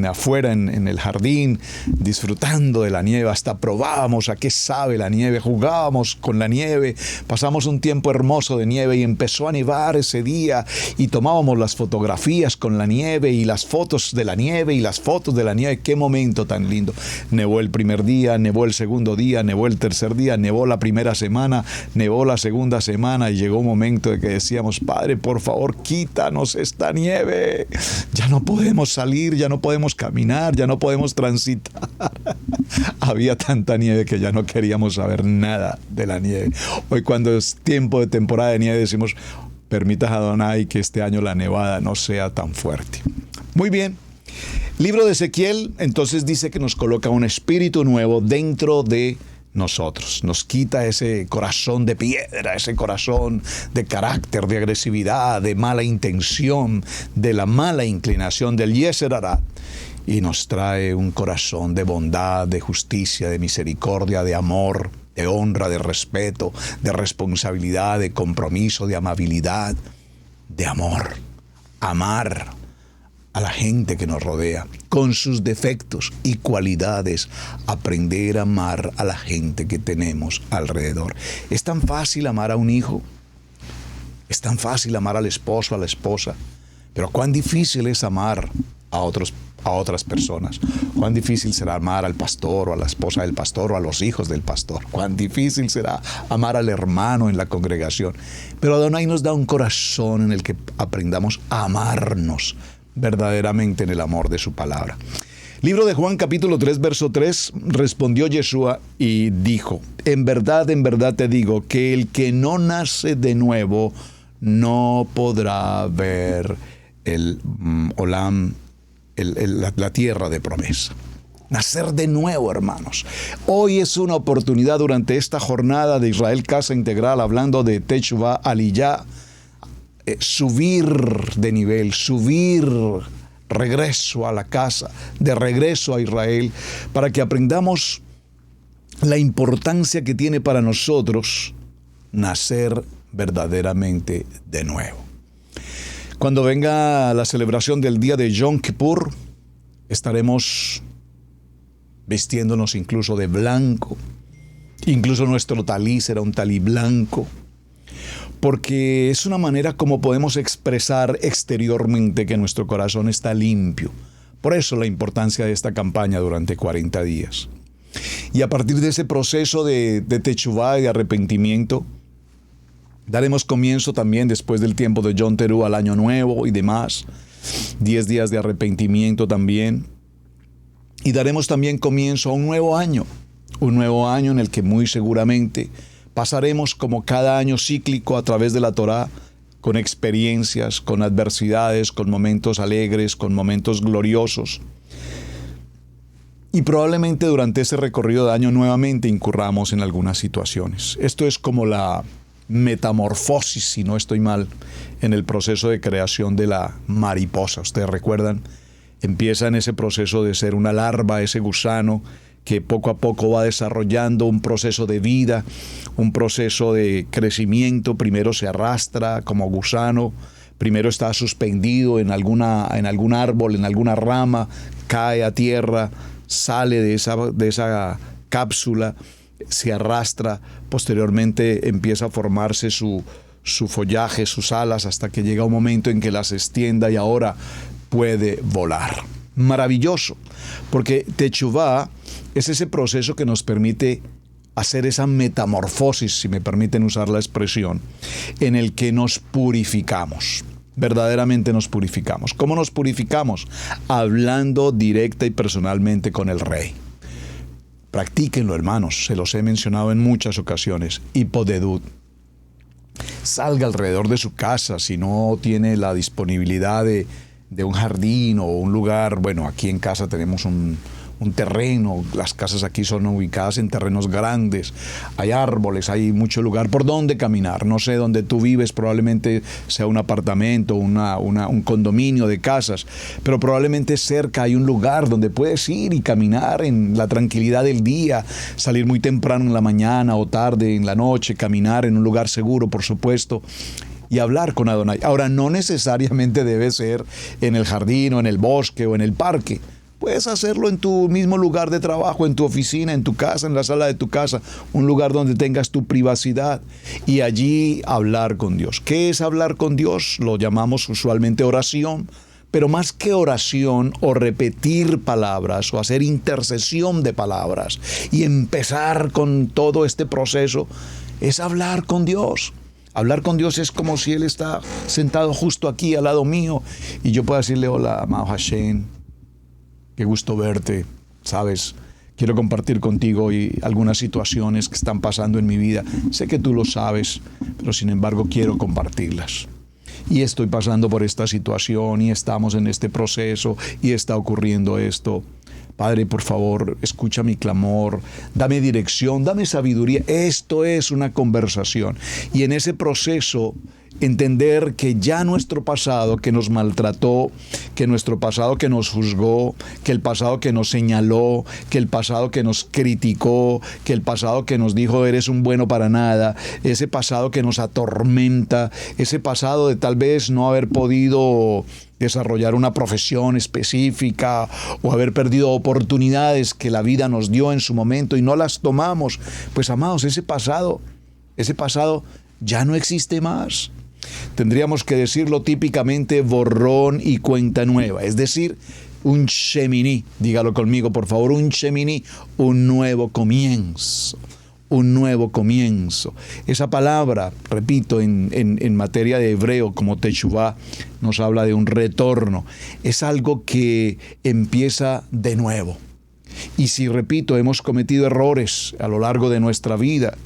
afuera, en el jardín, disfrutando de la nieve. Hasta probábamos a qué sabe la nieve, jugábamos con la nieve, pasamos un tiempo hermoso de nieve y empezó a nevar ese día y tomábamos las fotografías con la nieve y las fotos de la nieve y las fotos de la nieve. ¡Qué momento tan lindo! Nevó el primer día, nevó el segundo día, nevó el tercer día, nevó la primera semana, nevó la segunda semana y llegó un momento de que decíamos: Padre, por favor, quítanos esta nieve. Ya no podemos salir, ya no podemos caminar, ya no podemos transitar. Había tanta nieve que ya no queríamos saber nada de la nieve. Hoy, cuando es tiempo de temporada de nieve, decimos: permita a Adonai que este año la nevada no sea tan fuerte. Muy bien. Libro de Ezequiel, entonces, dice que nos coloca un espíritu nuevo dentro de nosotros. Nos quita ese corazón de piedra, ese corazón de carácter, de agresividad, de mala intención, de la mala inclinación del Yeser Hará, y nos trae un corazón de bondad, de justicia, de misericordia, de amor, de honra, de respeto, de responsabilidad, de compromiso, de amabilidad, de amor. Amar a la gente que nos rodea, con sus defectos y cualidades, aprender a amar a la gente que tenemos alrededor. Es tan fácil amar a un hijo, es tan fácil amar al esposo, a la esposa, pero cuán difícil es amar a otras personas. Cuán difícil será amar al pastor o a la esposa del pastor o a los hijos del pastor. Cuán difícil será amar al hermano en la congregación. Pero Adonai nos da un corazón en el que aprendamos a amarnos verdaderamente en el amor de su palabra. Libro de Juan capítulo 3, verso 3, respondió Yeshua y dijo, en verdad te digo que el que no nace de nuevo no podrá ver el Olam, la tierra de promesa. Nacer de nuevo, hermanos. Hoy es una oportunidad durante esta jornada de Israel Casa Integral, hablando de Teshuvah, Aliyah, subir de nivel, subir regreso a la casa, de regreso a Israel, para que aprendamos la importancia que tiene para nosotros nacer verdaderamente de nuevo. Cuando venga la celebración del día de Yom Kippur, estaremos vistiéndonos incluso de blanco. Incluso nuestro talí será un talí blanco, porque es una manera como podemos expresar exteriormente que nuestro corazón está limpio. Por eso la importancia de esta campaña durante 40 días. Y a partir de ese proceso de Teshuvah y de arrepentimiento, daremos comienzo también después del tiempo de Yom Teruah al Año Nuevo y demás. 10 días de arrepentimiento también. Y daremos también comienzo a un nuevo año en el que muy seguramente pasaremos como cada año cíclico a través de la Torá, con experiencias, con adversidades, con momentos alegres, con momentos gloriosos. Y probablemente durante ese recorrido de año nuevamente incurramos en algunas situaciones. Esto es como la metamorfosis, si no estoy mal, en el proceso de creación de la mariposa. Ustedes recuerdan, empieza en ese proceso de ser una larva, ese gusano, que poco a poco va desarrollando un proceso de vida, un proceso de crecimiento. Primero se arrastra como gusano, primero está suspendido en algún árbol, en alguna rama, cae a tierra, sale de esa cápsula, se arrastra, posteriormente empieza a formarse su follaje, sus alas, hasta que llega un momento en que las extienda y ahora puede volar. Maravilloso, porque Teshuvah es ese proceso que nos permite hacer esa metamorfosis, si me permiten usar la expresión, en el que nos purificamos. Verdaderamente nos purificamos. ¿Cómo nos purificamos? Hablando directa y personalmente con el Rey. Practíquenlo, hermanos, se los he mencionado en muchas ocasiones. Hipodedut. Salga alrededor de su casa si no tiene la disponibilidad de un jardín o un lugar. Bueno, aquí en casa tenemos un terreno, las casas aquí son ubicadas en terrenos grandes, hay árboles, hay mucho lugar por donde caminar. No sé dónde tú vives, probablemente sea un apartamento, un condominio de casas, pero probablemente cerca hay un lugar donde puedes ir y caminar en la tranquilidad del día, salir muy temprano en la mañana o tarde en la noche, caminar en un lugar seguro, por supuesto, y hablar con Adonai. Ahora, no necesariamente debe ser en el jardín o en el bosque o en el parque. Puedes hacerlo en tu mismo lugar de trabajo, en tu oficina, en tu casa, en la sala de tu casa, un lugar donde tengas tu privacidad y allí hablar con Dios. ¿Qué es hablar con Dios? Lo llamamos usualmente oración, pero más que oración o repetir palabras o hacer intercesión de palabras y empezar con todo este proceso, es hablar con Dios. Hablar con Dios es como si Él está sentado justo aquí al lado mío y yo pueda decirle: hola, amado Hashem, qué gusto verte, ¿sabes? Quiero compartir contigo hoy algunas situaciones que están pasando en mi vida. Sé que tú lo sabes, pero sin embargo quiero compartirlas. Y estoy pasando por esta situación y estamos en este proceso y está ocurriendo esto. Padre, por favor, escucha mi clamor, dame dirección, dame sabiduría. Esto es una conversación. Y en ese proceso, entender que ya nuestro pasado que nos maltrató, que nuestro pasado que nos juzgó, que el pasado que nos señaló, que el pasado que nos criticó, que el pasado que nos dijo eres un bueno para nada, ese pasado que nos atormenta, ese pasado de tal vez no haber podido desarrollar una profesión específica o haber perdido oportunidades que la vida nos dio en su momento y no las tomamos. Pues amados, ese pasado ya no existe más. Tendríamos que decirlo típicamente borrón y cuenta nueva, es decir, un sheminí, dígalo conmigo por favor, un sheminí, un nuevo comienzo, un nuevo comienzo. Esa palabra, repito, en materia de hebreo como teshuvá, nos habla de un retorno. Es algo que empieza de nuevo. Y si, repito, hemos cometido errores a lo largo de nuestra vida,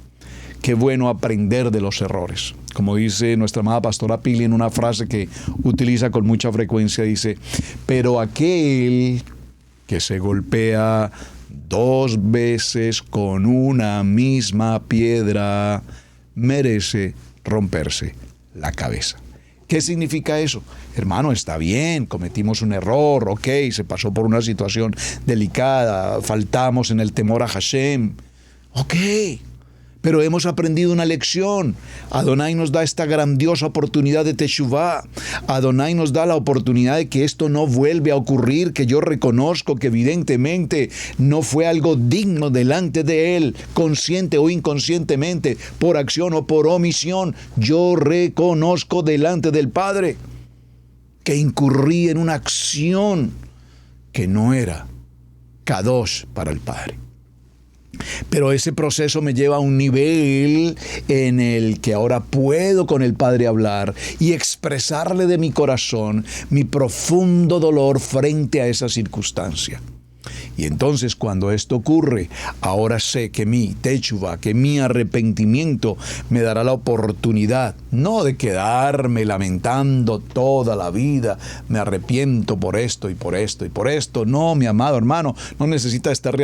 qué bueno aprender de los errores. Como dice nuestra amada pastora Pili en una frase que utiliza con mucha frecuencia, dice: pero aquel que se golpea 2 veces con una misma piedra merece romperse la cabeza. ¿Qué significa eso? Hermano, está bien, cometimos un error, ok, se pasó por una situación delicada, faltamos en el temor a Hashem, ok, pero hemos aprendido una lección. Adonai nos da esta grandiosa oportunidad de teshuvá. Adonai nos da la oportunidad de que esto no vuelve a ocurrir, que yo reconozco que evidentemente no fue algo digno delante de Él, consciente o inconscientemente, por acción o por omisión. Yo reconozco delante del Padre que incurrí en una acción que no era kadosh para el Padre. Pero ese proceso me lleva a un nivel en el que ahora puedo con el Padre hablar y expresarle de mi corazón mi profundo dolor frente a esa circunstancia. Y entonces cuando esto ocurre, ahora sé que mi teshuvá, que mi arrepentimiento me dará la oportunidad, no de quedarme lamentando toda la vida, me arrepiento por esto y por esto y por esto. No, mi amado hermano, no necesitas estar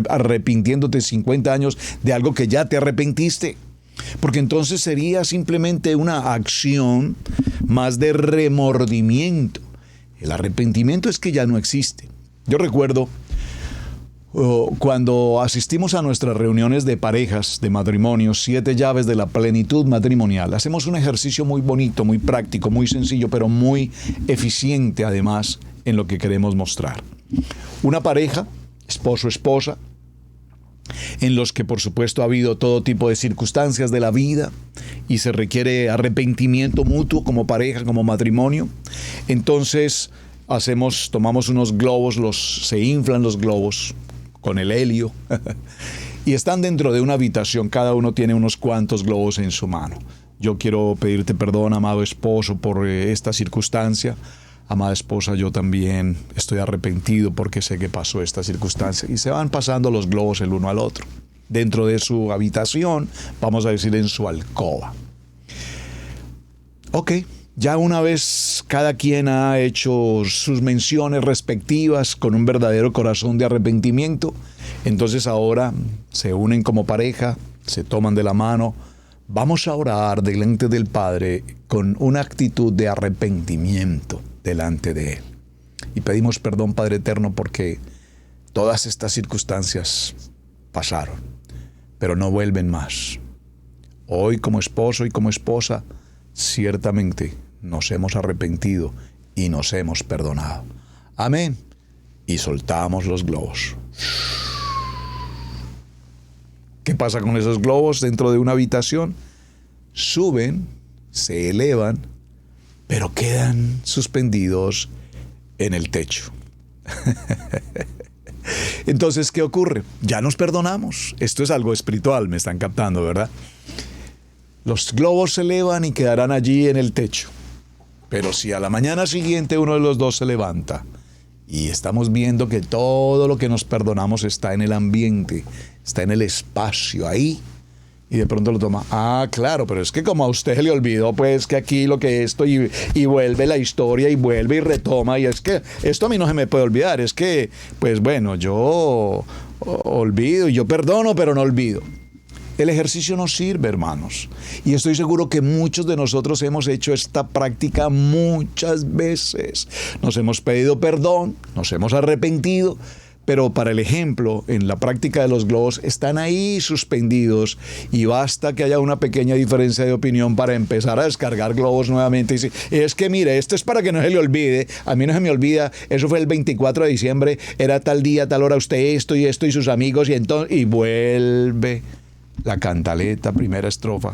arrepintiéndote 50 años de algo que ya te arrepentiste. Porque entonces sería simplemente una acción más de remordimiento. El arrepentimiento es que ya no existe. Yo recuerdo cuando asistimos a nuestras reuniones de parejas, de matrimonios, 7 llaves de la plenitud matrimonial. Hacemos un ejercicio muy bonito, muy práctico, muy sencillo, pero muy eficiente además en lo que queremos mostrar. Una pareja, esposo, esposa, en los que por supuesto ha habido todo tipo de circunstancias de la vida y se requiere arrepentimiento mutuo como pareja, como matrimonio. Entonces tomamos unos globos, se inflan los globos con el helio y están dentro de una habitación, cada uno tiene unos cuantos globos en su mano. Yo quiero pedirte perdón, amado esposo, por esta circunstancia. Amada esposa, yo también estoy arrepentido porque sé que pasó esta circunstancia. Y se van pasando los globos el uno al otro. Dentro de su habitación, vamos a decir en su alcoba. Ok. Ya una vez cada quien ha hecho sus menciones respectivas con un verdadero corazón de arrepentimiento, entonces ahora se unen como pareja, se toman de la mano. Vamos a orar delante del Padre con una actitud de arrepentimiento delante de Él. Y pedimos perdón, Padre eterno, porque todas estas circunstancias pasaron, pero no vuelven más. Hoy como esposo y como esposa, ciertamente nos hemos arrepentido y nos hemos perdonado. Amén. Y soltamos los globos. ¿Qué pasa con esos globos dentro de una habitación? Suben, se elevan, pero quedan suspendidos en el techo. Entonces, ¿qué ocurre? Ya nos perdonamos. Esto es algo espiritual, me están captando, ¿verdad? Los globos se elevan y quedarán allí en el techo. Pero si a la mañana siguiente uno de los dos se levanta y estamos viendo que todo lo que nos perdonamos está en el ambiente, está en el espacio ahí, y de pronto lo toma, claro, pero es que como a usted le olvidó, pues que aquí lo que esto, y vuelve la historia y vuelve y retoma, y es que esto a mí no se me puede olvidar, es que, pues bueno, yo olvido y yo perdono, pero no olvido. El ejercicio no sirve, hermanos. Y estoy seguro que muchos de nosotros hemos hecho esta práctica muchas veces. Nos hemos pedido perdón, nos hemos arrepentido, pero para el ejemplo, en la práctica de los globos, están ahí suspendidos y basta que haya una pequeña diferencia de opinión para empezar a descargar globos nuevamente. Y decir, es que mire, esto es para que no se le olvide, a mí no se me olvida, eso fue el 24 de diciembre, era tal día, tal hora, usted esto y sus amigos, y vuelve la cantaleta, primera estrofa,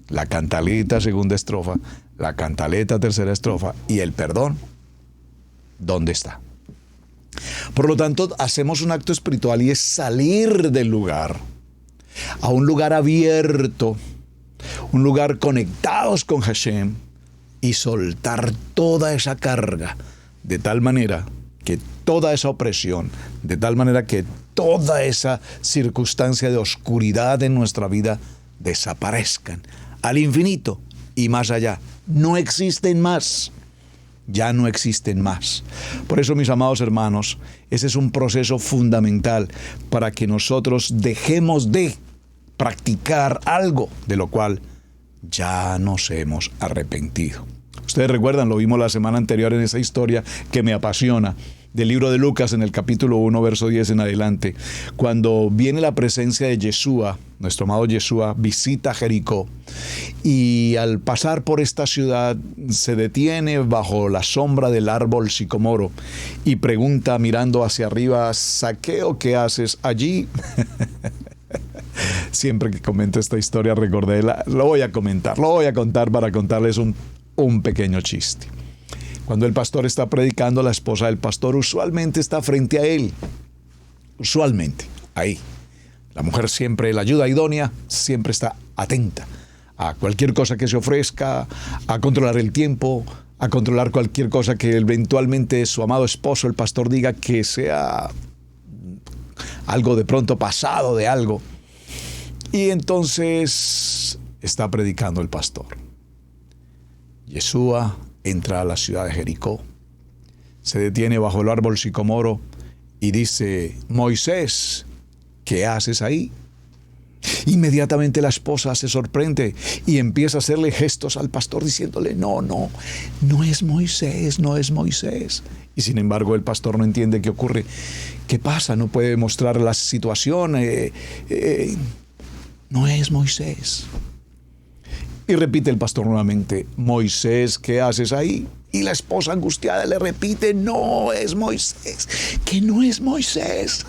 la cantaleta, segunda estrofa, la cantaleta, tercera estrofa, y el perdón, ¿dónde está? Por lo tanto, hacemos un acto espiritual y es salir del lugar a un lugar abierto, un lugar conectados con Hashem, y soltar toda esa carga, de tal manera que toda esa opresión, de tal manera que toda esa circunstancia de oscuridad en nuestra vida desaparezcan al infinito y más allá. No existen más. Ya no existen más. Por eso, mis amados hermanos, ese es un proceso fundamental para que nosotros dejemos de practicar algo de lo cual ya nos hemos arrepentido. Ustedes recuerdan, lo vimos la semana anterior en esa historia que me apasiona, del libro de Lucas en el capítulo 1, verso 10 en adelante, cuando viene la presencia de Yeshua, nuestro amado Yeshua, visita Jericó, y al pasar por esta ciudad se detiene bajo la sombra del árbol sicomoro y pregunta mirando hacia arriba: Zaqueo, ¿qué haces allí? Siempre que comento esta historia recordé, lo voy a contar para contarles un pequeño chiste. Cuando el pastor está predicando, la esposa del pastor usualmente está frente a él. Usualmente, ahí. La mujer siempre, la ayuda idónea, siempre está atenta a cualquier cosa que se ofrezca, a controlar el tiempo, a controlar cualquier cosa que eventualmente su amado esposo, el pastor, diga que sea algo de pronto pasado de algo. Y entonces está predicando el pastor. Yeshua entra a la ciudad de Jericó, se detiene bajo el árbol sicomoro y dice: Moisés, ¿qué haces ahí? Inmediatamente la esposa se sorprende y empieza a hacerle gestos al pastor diciéndole: no es Moisés, no es Moisés. Y sin embargo el pastor no entiende qué ocurre. ¿Qué pasa? No puede mostrar la situación. No es Moisés. Y repite el pastor nuevamente: Moisés, ¿qué haces ahí? Y la esposa angustiada le repite: no es Moisés, que no es Moisés.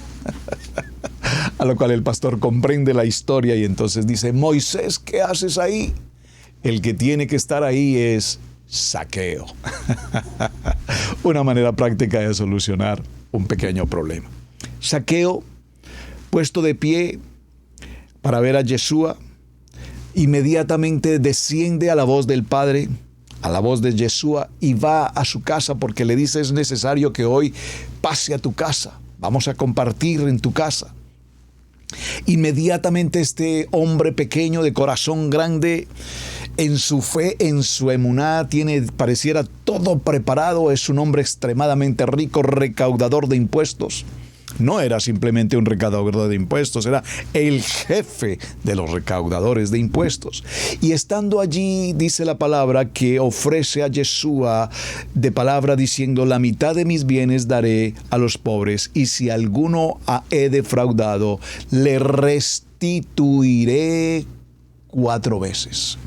A lo cual el pastor comprende la historia y entonces dice: Moisés, ¿qué haces ahí? El que tiene que estar ahí es Zaqueo. Una manera práctica de solucionar un pequeño problema. Zaqueo, puesto de pie para ver a Yeshua, inmediatamente desciende a la voz del Padre, a la voz de Yeshua, y va a su casa porque le dice: es necesario que hoy pase a tu casa, vamos a compartir en tu casa. Inmediatamente este hombre pequeño de corazón grande, en su fe, en su emuná, pareciera todo preparado. Es un hombre extremadamente rico, recaudador de impuestos. No era simplemente un recaudador de impuestos, era el jefe de los recaudadores de impuestos. Y estando allí, dice la palabra, que ofrece a Yeshua de palabra diciendo: la mitad de mis bienes daré a los pobres, y si alguno he defraudado, le restituiré 4 veces.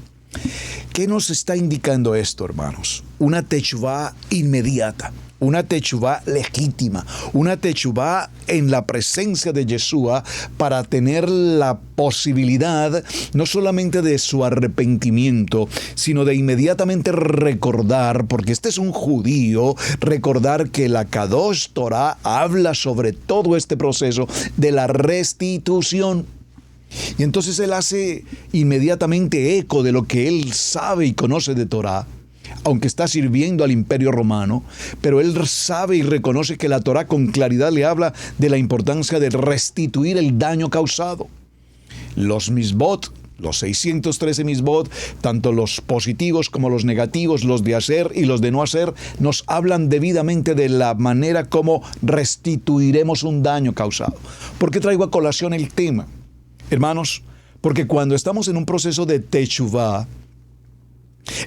¿Qué nos está indicando esto, hermanos? Una techuvá inmediata. Una techuvá legítima, una techuvá en la presencia de Yeshua para tener la posibilidad no solamente de su arrepentimiento, sino de inmediatamente recordar, porque este es un judío, recordar que la Kadosh Torah habla sobre todo este proceso de la restitución. Y entonces él hace inmediatamente eco de lo que él sabe y conoce de Torah, aunque está sirviendo al Imperio Romano, pero él sabe y reconoce que la Torá con claridad le habla de la importancia de restituir el daño causado. Los misbot, los 613 misbot, tanto los positivos como los negativos, los de hacer y los de no hacer, nos hablan debidamente de la manera como restituiremos un daño causado. ¿Por qué traigo a colación el tema? Hermanos, porque cuando estamos en un proceso de techuvá,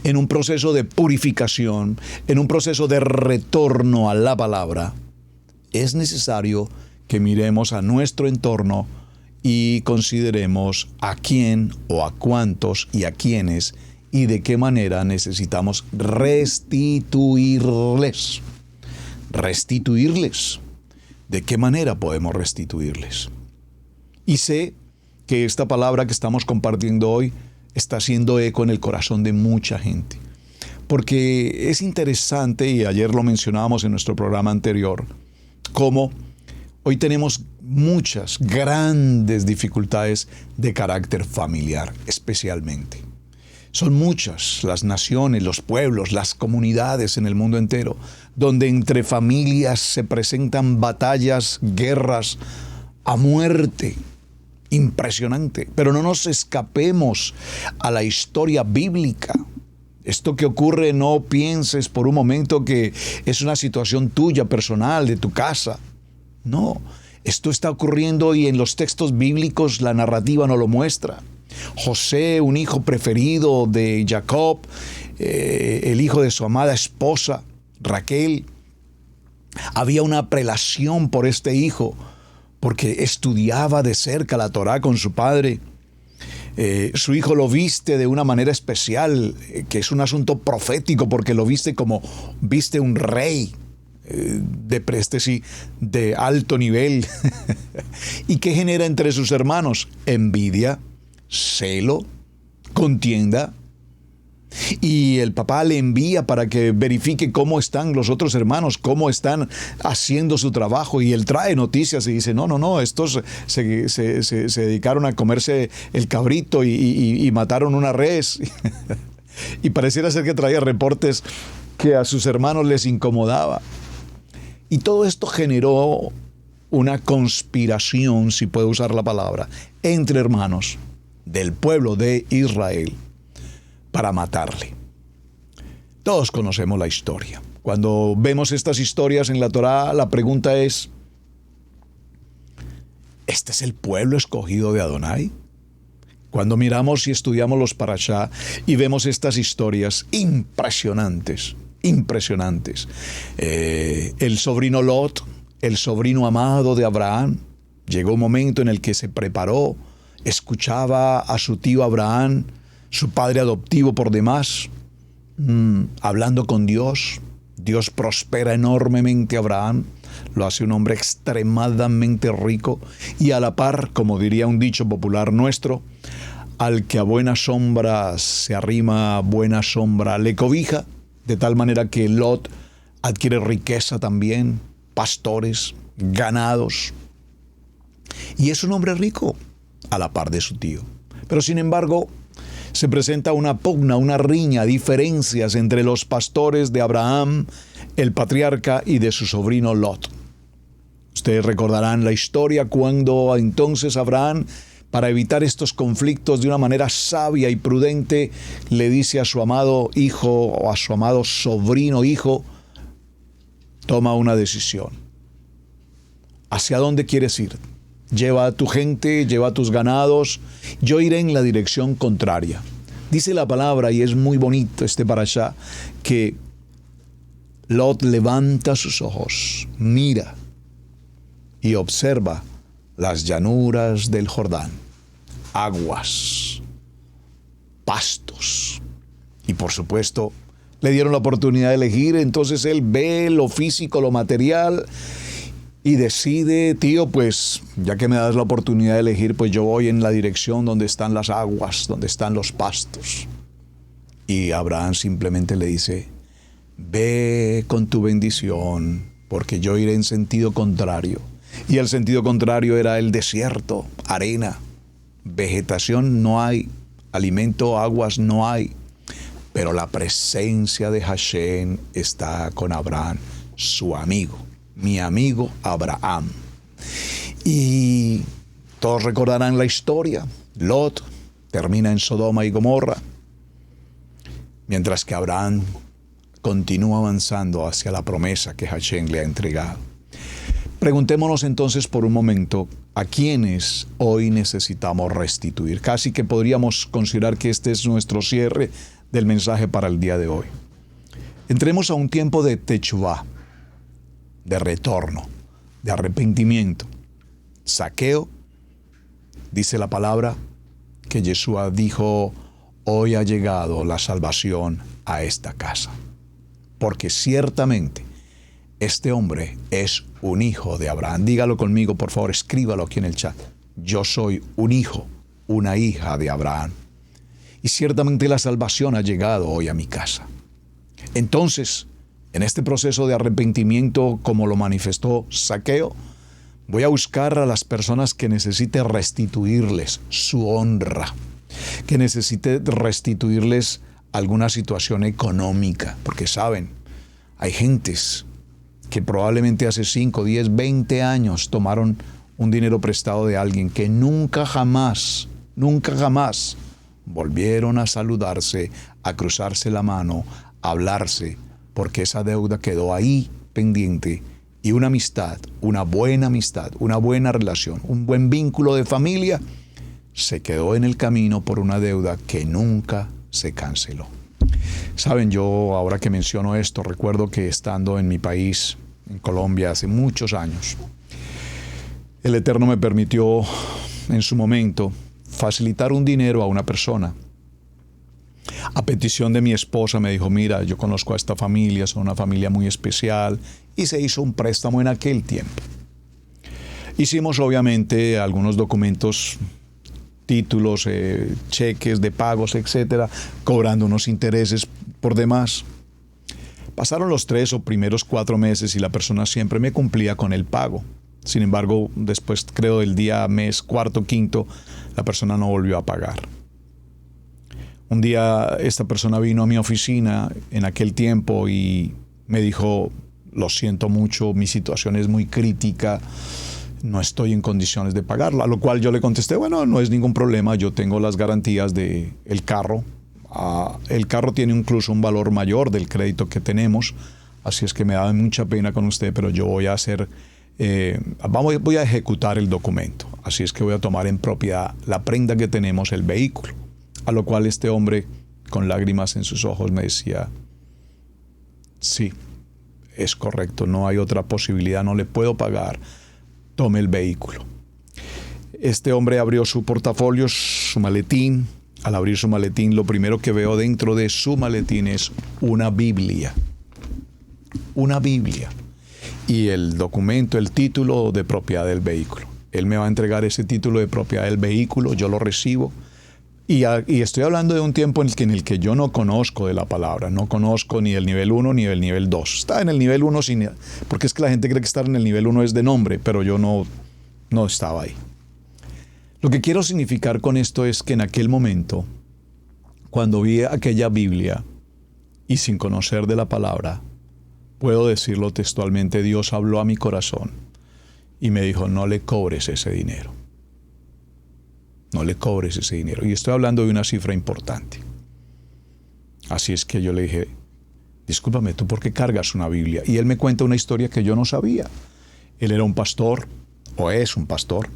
en un proceso de purificación, en un proceso de retorno a la palabra, es necesario que miremos a nuestro entorno y consideremos a quién o a cuántos y a quiénes y de qué manera necesitamos restituirles. Restituirles. ¿De qué manera podemos restituirles? Y sé que esta palabra que estamos compartiendo hoy está haciendo eco en el corazón de mucha gente. Porque es interesante, y ayer lo mencionábamos en nuestro programa anterior, cómo Hoy tenemos muchas grandes dificultades de carácter familiar, especialmente. Son muchas las naciones, los pueblos, las comunidades en el mundo entero, donde entre familias se presentan batallas, guerras a muerte. Impresionante. Pero no nos escapemos a la historia bíblica. Esto que ocurre, no pienses por un momento que es una situación tuya, personal, de tu casa. No, esto está ocurriendo y en los textos bíblicos la narrativa nos lo muestra. José, un hijo preferido de Jacob, el hijo de su amada esposa, Raquel. Había una prelación por este hijo, porque estudiaba de cerca la Torá con su padre. Su hijo lo viste de una manera especial, que es un asunto profético, porque lo viste como viste un rey de alto nivel. ¿Y qué genera entre sus hermanos? Envidia, celo, contienda. Y el papá le envía para que verifique cómo están los otros hermanos, cómo están haciendo su trabajo. Y él trae noticias y dice, no, estos se dedicaron a comerse el cabrito y mataron una res. Y pareciera ser que traía reportes que a sus hermanos les incomodaba. Y todo esto generó una conspiración, si puedo usar la palabra, entre hermanos del pueblo de Israel, para matarle. Todos conocemos la historia. Cuando vemos estas historias en la Torá, la pregunta es, ¿este es el pueblo escogido de Adonai? Cuando miramos y estudiamos los parashá y vemos estas historias impresionantes, el sobrino Lot, el sobrino amado de Abraham, llegó un momento en el que se preparó, escuchaba a su tío Abraham, su padre adoptivo por demás, hablando con Dios. Dios prospera enormemente a Abraham, lo hace un hombre extremadamente rico y a la par, como diría un dicho popular nuestro, al que a buena sombra se arrima, buena sombra le cobija, de tal manera que Lot adquiere riqueza también, pastores, ganados, y es un hombre rico a la par de su tío. Pero sin embargo, se presenta una pugna, una riña, diferencias entre los pastores de Abraham, el patriarca, y de su sobrino Lot. Ustedes recordarán la historia cuando entonces Abraham, para evitar estos conflictos de una manera sabia y prudente, le dice a su amado hijo o a su amado sobrino hijo, toma una decisión. ¿Hacia dónde quieres ir? Lleva a tu gente, lleva a tus ganados, yo iré en la dirección contraria. Dice la palabra, y es muy bonito este parashá, que Lot levanta sus ojos, mira y observa las llanuras del Jordán, aguas, pastos. Y por supuesto, le dieron la oportunidad de elegir, entonces él ve lo físico, lo material, y decide, tío, pues ya que me das la oportunidad de elegir, pues yo voy en la dirección donde están las aguas, donde están los pastos. Y Abraham simplemente le dice, ve con tu bendición, porque yo iré en sentido contrario. Y el sentido contrario era el desierto, arena, vegetación no hay, alimento, aguas no hay. Pero la presencia de Hashem está con Abraham, su amigo. Mi amigo Abraham. Y todos recordarán la historia. Lot termina en Sodoma y Gomorra, mientras que Abraham continúa avanzando hacia la promesa que Hashem le ha entregado. Preguntémonos entonces por un momento, ¿a quiénes hoy necesitamos restituir? Casi que podríamos considerar que este es nuestro cierre del mensaje para el día de hoy. Entremos a un tiempo de techuvá, de retorno, de arrepentimiento. Zaqueo, dice la palabra, que Yeshua dijo, hoy ha llegado la salvación a esta casa. Porque ciertamente este hombre es un hijo de Abraham. Dígalo conmigo, por favor, escríbalo aquí en el chat. Yo soy un hijo, una hija de Abraham. Y ciertamente la salvación ha llegado hoy a mi casa. Entonces, en este proceso de arrepentimiento, como lo manifestó Zaqueo, Voy a buscar a las personas que necesite restituirles su honra, que necesite restituirles alguna situación económica, porque saben, hay gentes que probablemente hace 5, 10, 20 años tomaron un dinero prestado de alguien que nunca jamás volvieron a saludarse, a cruzarse la mano, a hablarse, porque esa deuda quedó ahí pendiente. Y una amistad, una buena relación, un buen vínculo de familia, se quedó en el camino por una deuda que nunca se canceló. Saben, yo ahora que menciono esto, recuerdo que estando en mi país, en Colombia, hace muchos años, el Eterno me permitió en su momento facilitar un dinero a una persona. A petición de mi esposa me dijo, mira, yo conozco a esta familia, son una familia muy especial, y se hizo un préstamo en aquel tiempo. Hicimos obviamente algunos documentos, títulos, cheques de pagos, etcétera, cobrando unos intereses por demás. Pasaron los 3 o primeros 4 meses y la persona siempre me cumplía con el pago. Sin embargo, después, creo, del día, mes, cuarto, quinto, la persona no volvió a pagar. Un día esta persona vino a mi oficina en aquel tiempo y me dijo, lo siento mucho, mi situación es muy crítica, no estoy en condiciones de pagarla. A lo cual yo le contesté, bueno, no es ningún problema, yo tengo las garantías del carro. El carro tiene incluso un valor mayor del crédito que tenemos, así es que me da mucha pena con usted, pero yo voy a hacer... voy a ejecutar el documento, así es que voy a tomar en propiedad la prenda que tenemos, el vehículo. A lo cual este hombre, con lágrimas en sus ojos, me decía, sí, es correcto, no hay otra posibilidad, no le puedo pagar, tome el vehículo. Este hombre abrió su portafolio, su maletín. Al abrir su maletín, lo primero que veo dentro de su maletín es una Biblia. Una Biblia. Y el documento, el título de propiedad del vehículo. Él me va a entregar ese título de propiedad del vehículo, yo lo recibo. Y estoy hablando de un tiempo en el que yo no conozco de la palabra, no conozco ni el nivel 1 ni el nivel 2. Está en el nivel 1 porque es que la gente cree que estar en el nivel 1 es de nombre, pero yo no estaba ahí. Lo que quiero significar con esto es que en aquel momento, cuando vi aquella Biblia y sin conocer de la palabra, puedo decirlo textualmente, Dios habló a mi corazón y me dijo, no le cobres ese dinero. No le cobres ese dinero. Y estoy hablando de una cifra importante. Así es que yo le dije, discúlpame, ¿tú por qué cargas una Biblia? Y él me cuenta una historia que yo no sabía. Él era un pastor, o es un pastor.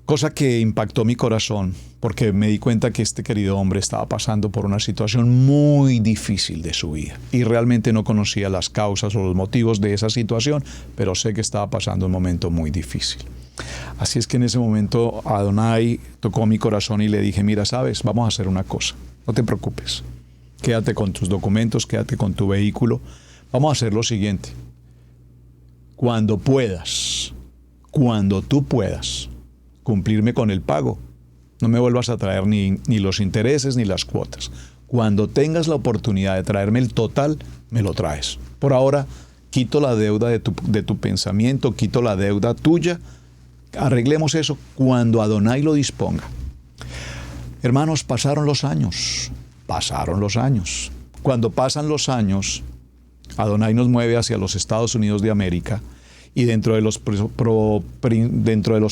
Cosa que impactó mi corazón, porque me di cuenta que este querido hombre estaba pasando por una situación muy difícil de su vida. Y realmente no conocía las causas o los motivos de esa situación, pero sé que estaba pasando un momento muy difícil. Así es que en ese momento Adonai tocó mi corazón y le dije, mira, sabes, vamos a hacer una cosa, no te preocupes, quédate con tus documentos, quédate con tu vehículo, vamos a hacer lo siguiente, cuando tú puedas cumplirme con el pago, no me vuelvas a traer ni los intereses ni las cuotas, cuando tengas la oportunidad de traerme el total, me lo traes. Por ahora, quito la deuda de tu pensamiento, quito la deuda tuya. Arreglemos eso cuando Adonai lo disponga. Hermanos, pasaron los años. Cuando pasan los años, Adonai nos mueve hacia los Estados Unidos de América y dentro de los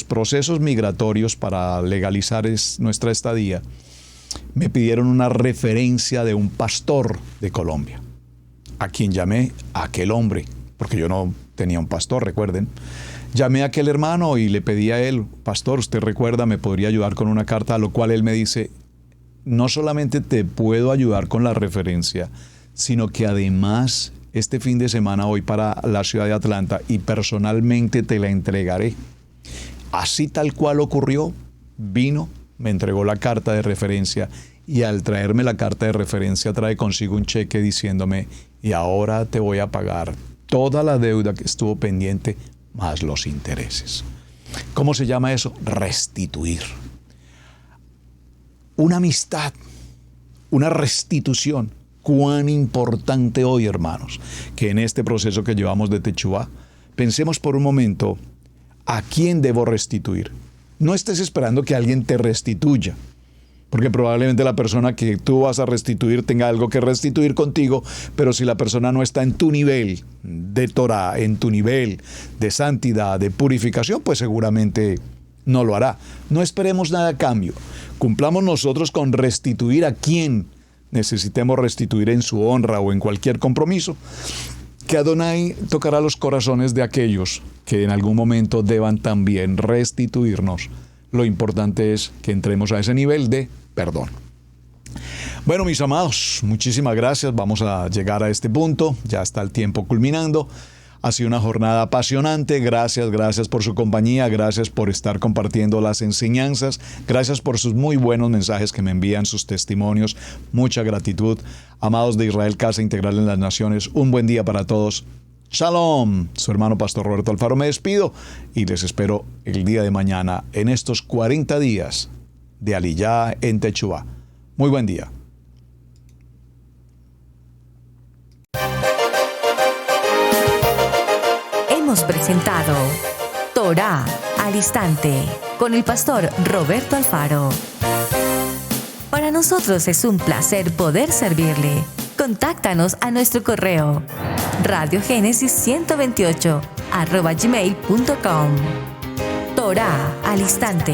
procesos migratorios para legalizar nuestra estadía, me pidieron una referencia de un pastor de Colombia, a quien llamé a aquel hombre, porque yo no tenía un pastor, recuerden. Llamé a aquel hermano y le pedí a él, pastor, usted recuerda, me podría ayudar con una carta, a lo cual él me dice, no solamente te puedo ayudar con la referencia, sino que además este fin de semana voy para la ciudad de Atlanta y personalmente te la entregaré. Así tal cual ocurrió, vino, me entregó la carta de referencia y al traerme la carta de referencia trae consigo un cheque diciéndome, y ahora te voy a pagar toda la deuda que estuvo pendiente más los intereses. ¿Cómo se llama eso? Restituir. Una amistad, una restitución. Cuán importante hoy, hermanos, que en este proceso que llevamos de Techuvá, pensemos por un momento ¿A quién debo restituir? No estés esperando que alguien te restituya, porque probablemente la persona que tú vas a restituir tenga algo que restituir contigo, pero si la persona no está en tu nivel de Torah, en tu nivel de santidad, de purificación, pues seguramente no lo hará. No esperemos nada a cambio. Cumplamos nosotros con restituir a quien necesitemos restituir en su honra o en cualquier compromiso, que Adonai tocará los corazones de aquellos que en algún momento deban también restituirnos. Lo importante es que entremos a ese nivel de perdón. Bueno, mis amados, muchísimas gracias. Vamos a llegar a este punto. Ya está el tiempo culminando. Ha sido una jornada apasionante. Gracias por su compañía. Gracias por estar compartiendo las enseñanzas. Gracias por sus muy buenos mensajes que me envían, sus testimonios. Mucha gratitud. Amados de Israel, Casa Integral en las Naciones, un buen día para todos. Shalom. Su hermano Pastor Roberto Alfaro me despido y les espero el día de mañana en estos 40 días de Aliyá en Techuvá. Muy buen día. Hemos presentado Torah al Instante con el pastor Roberto Alfaro. Para nosotros es un placer poder servirle. Contáctanos a nuestro correo radiogenesis128@gmail.com. Torah al Instante.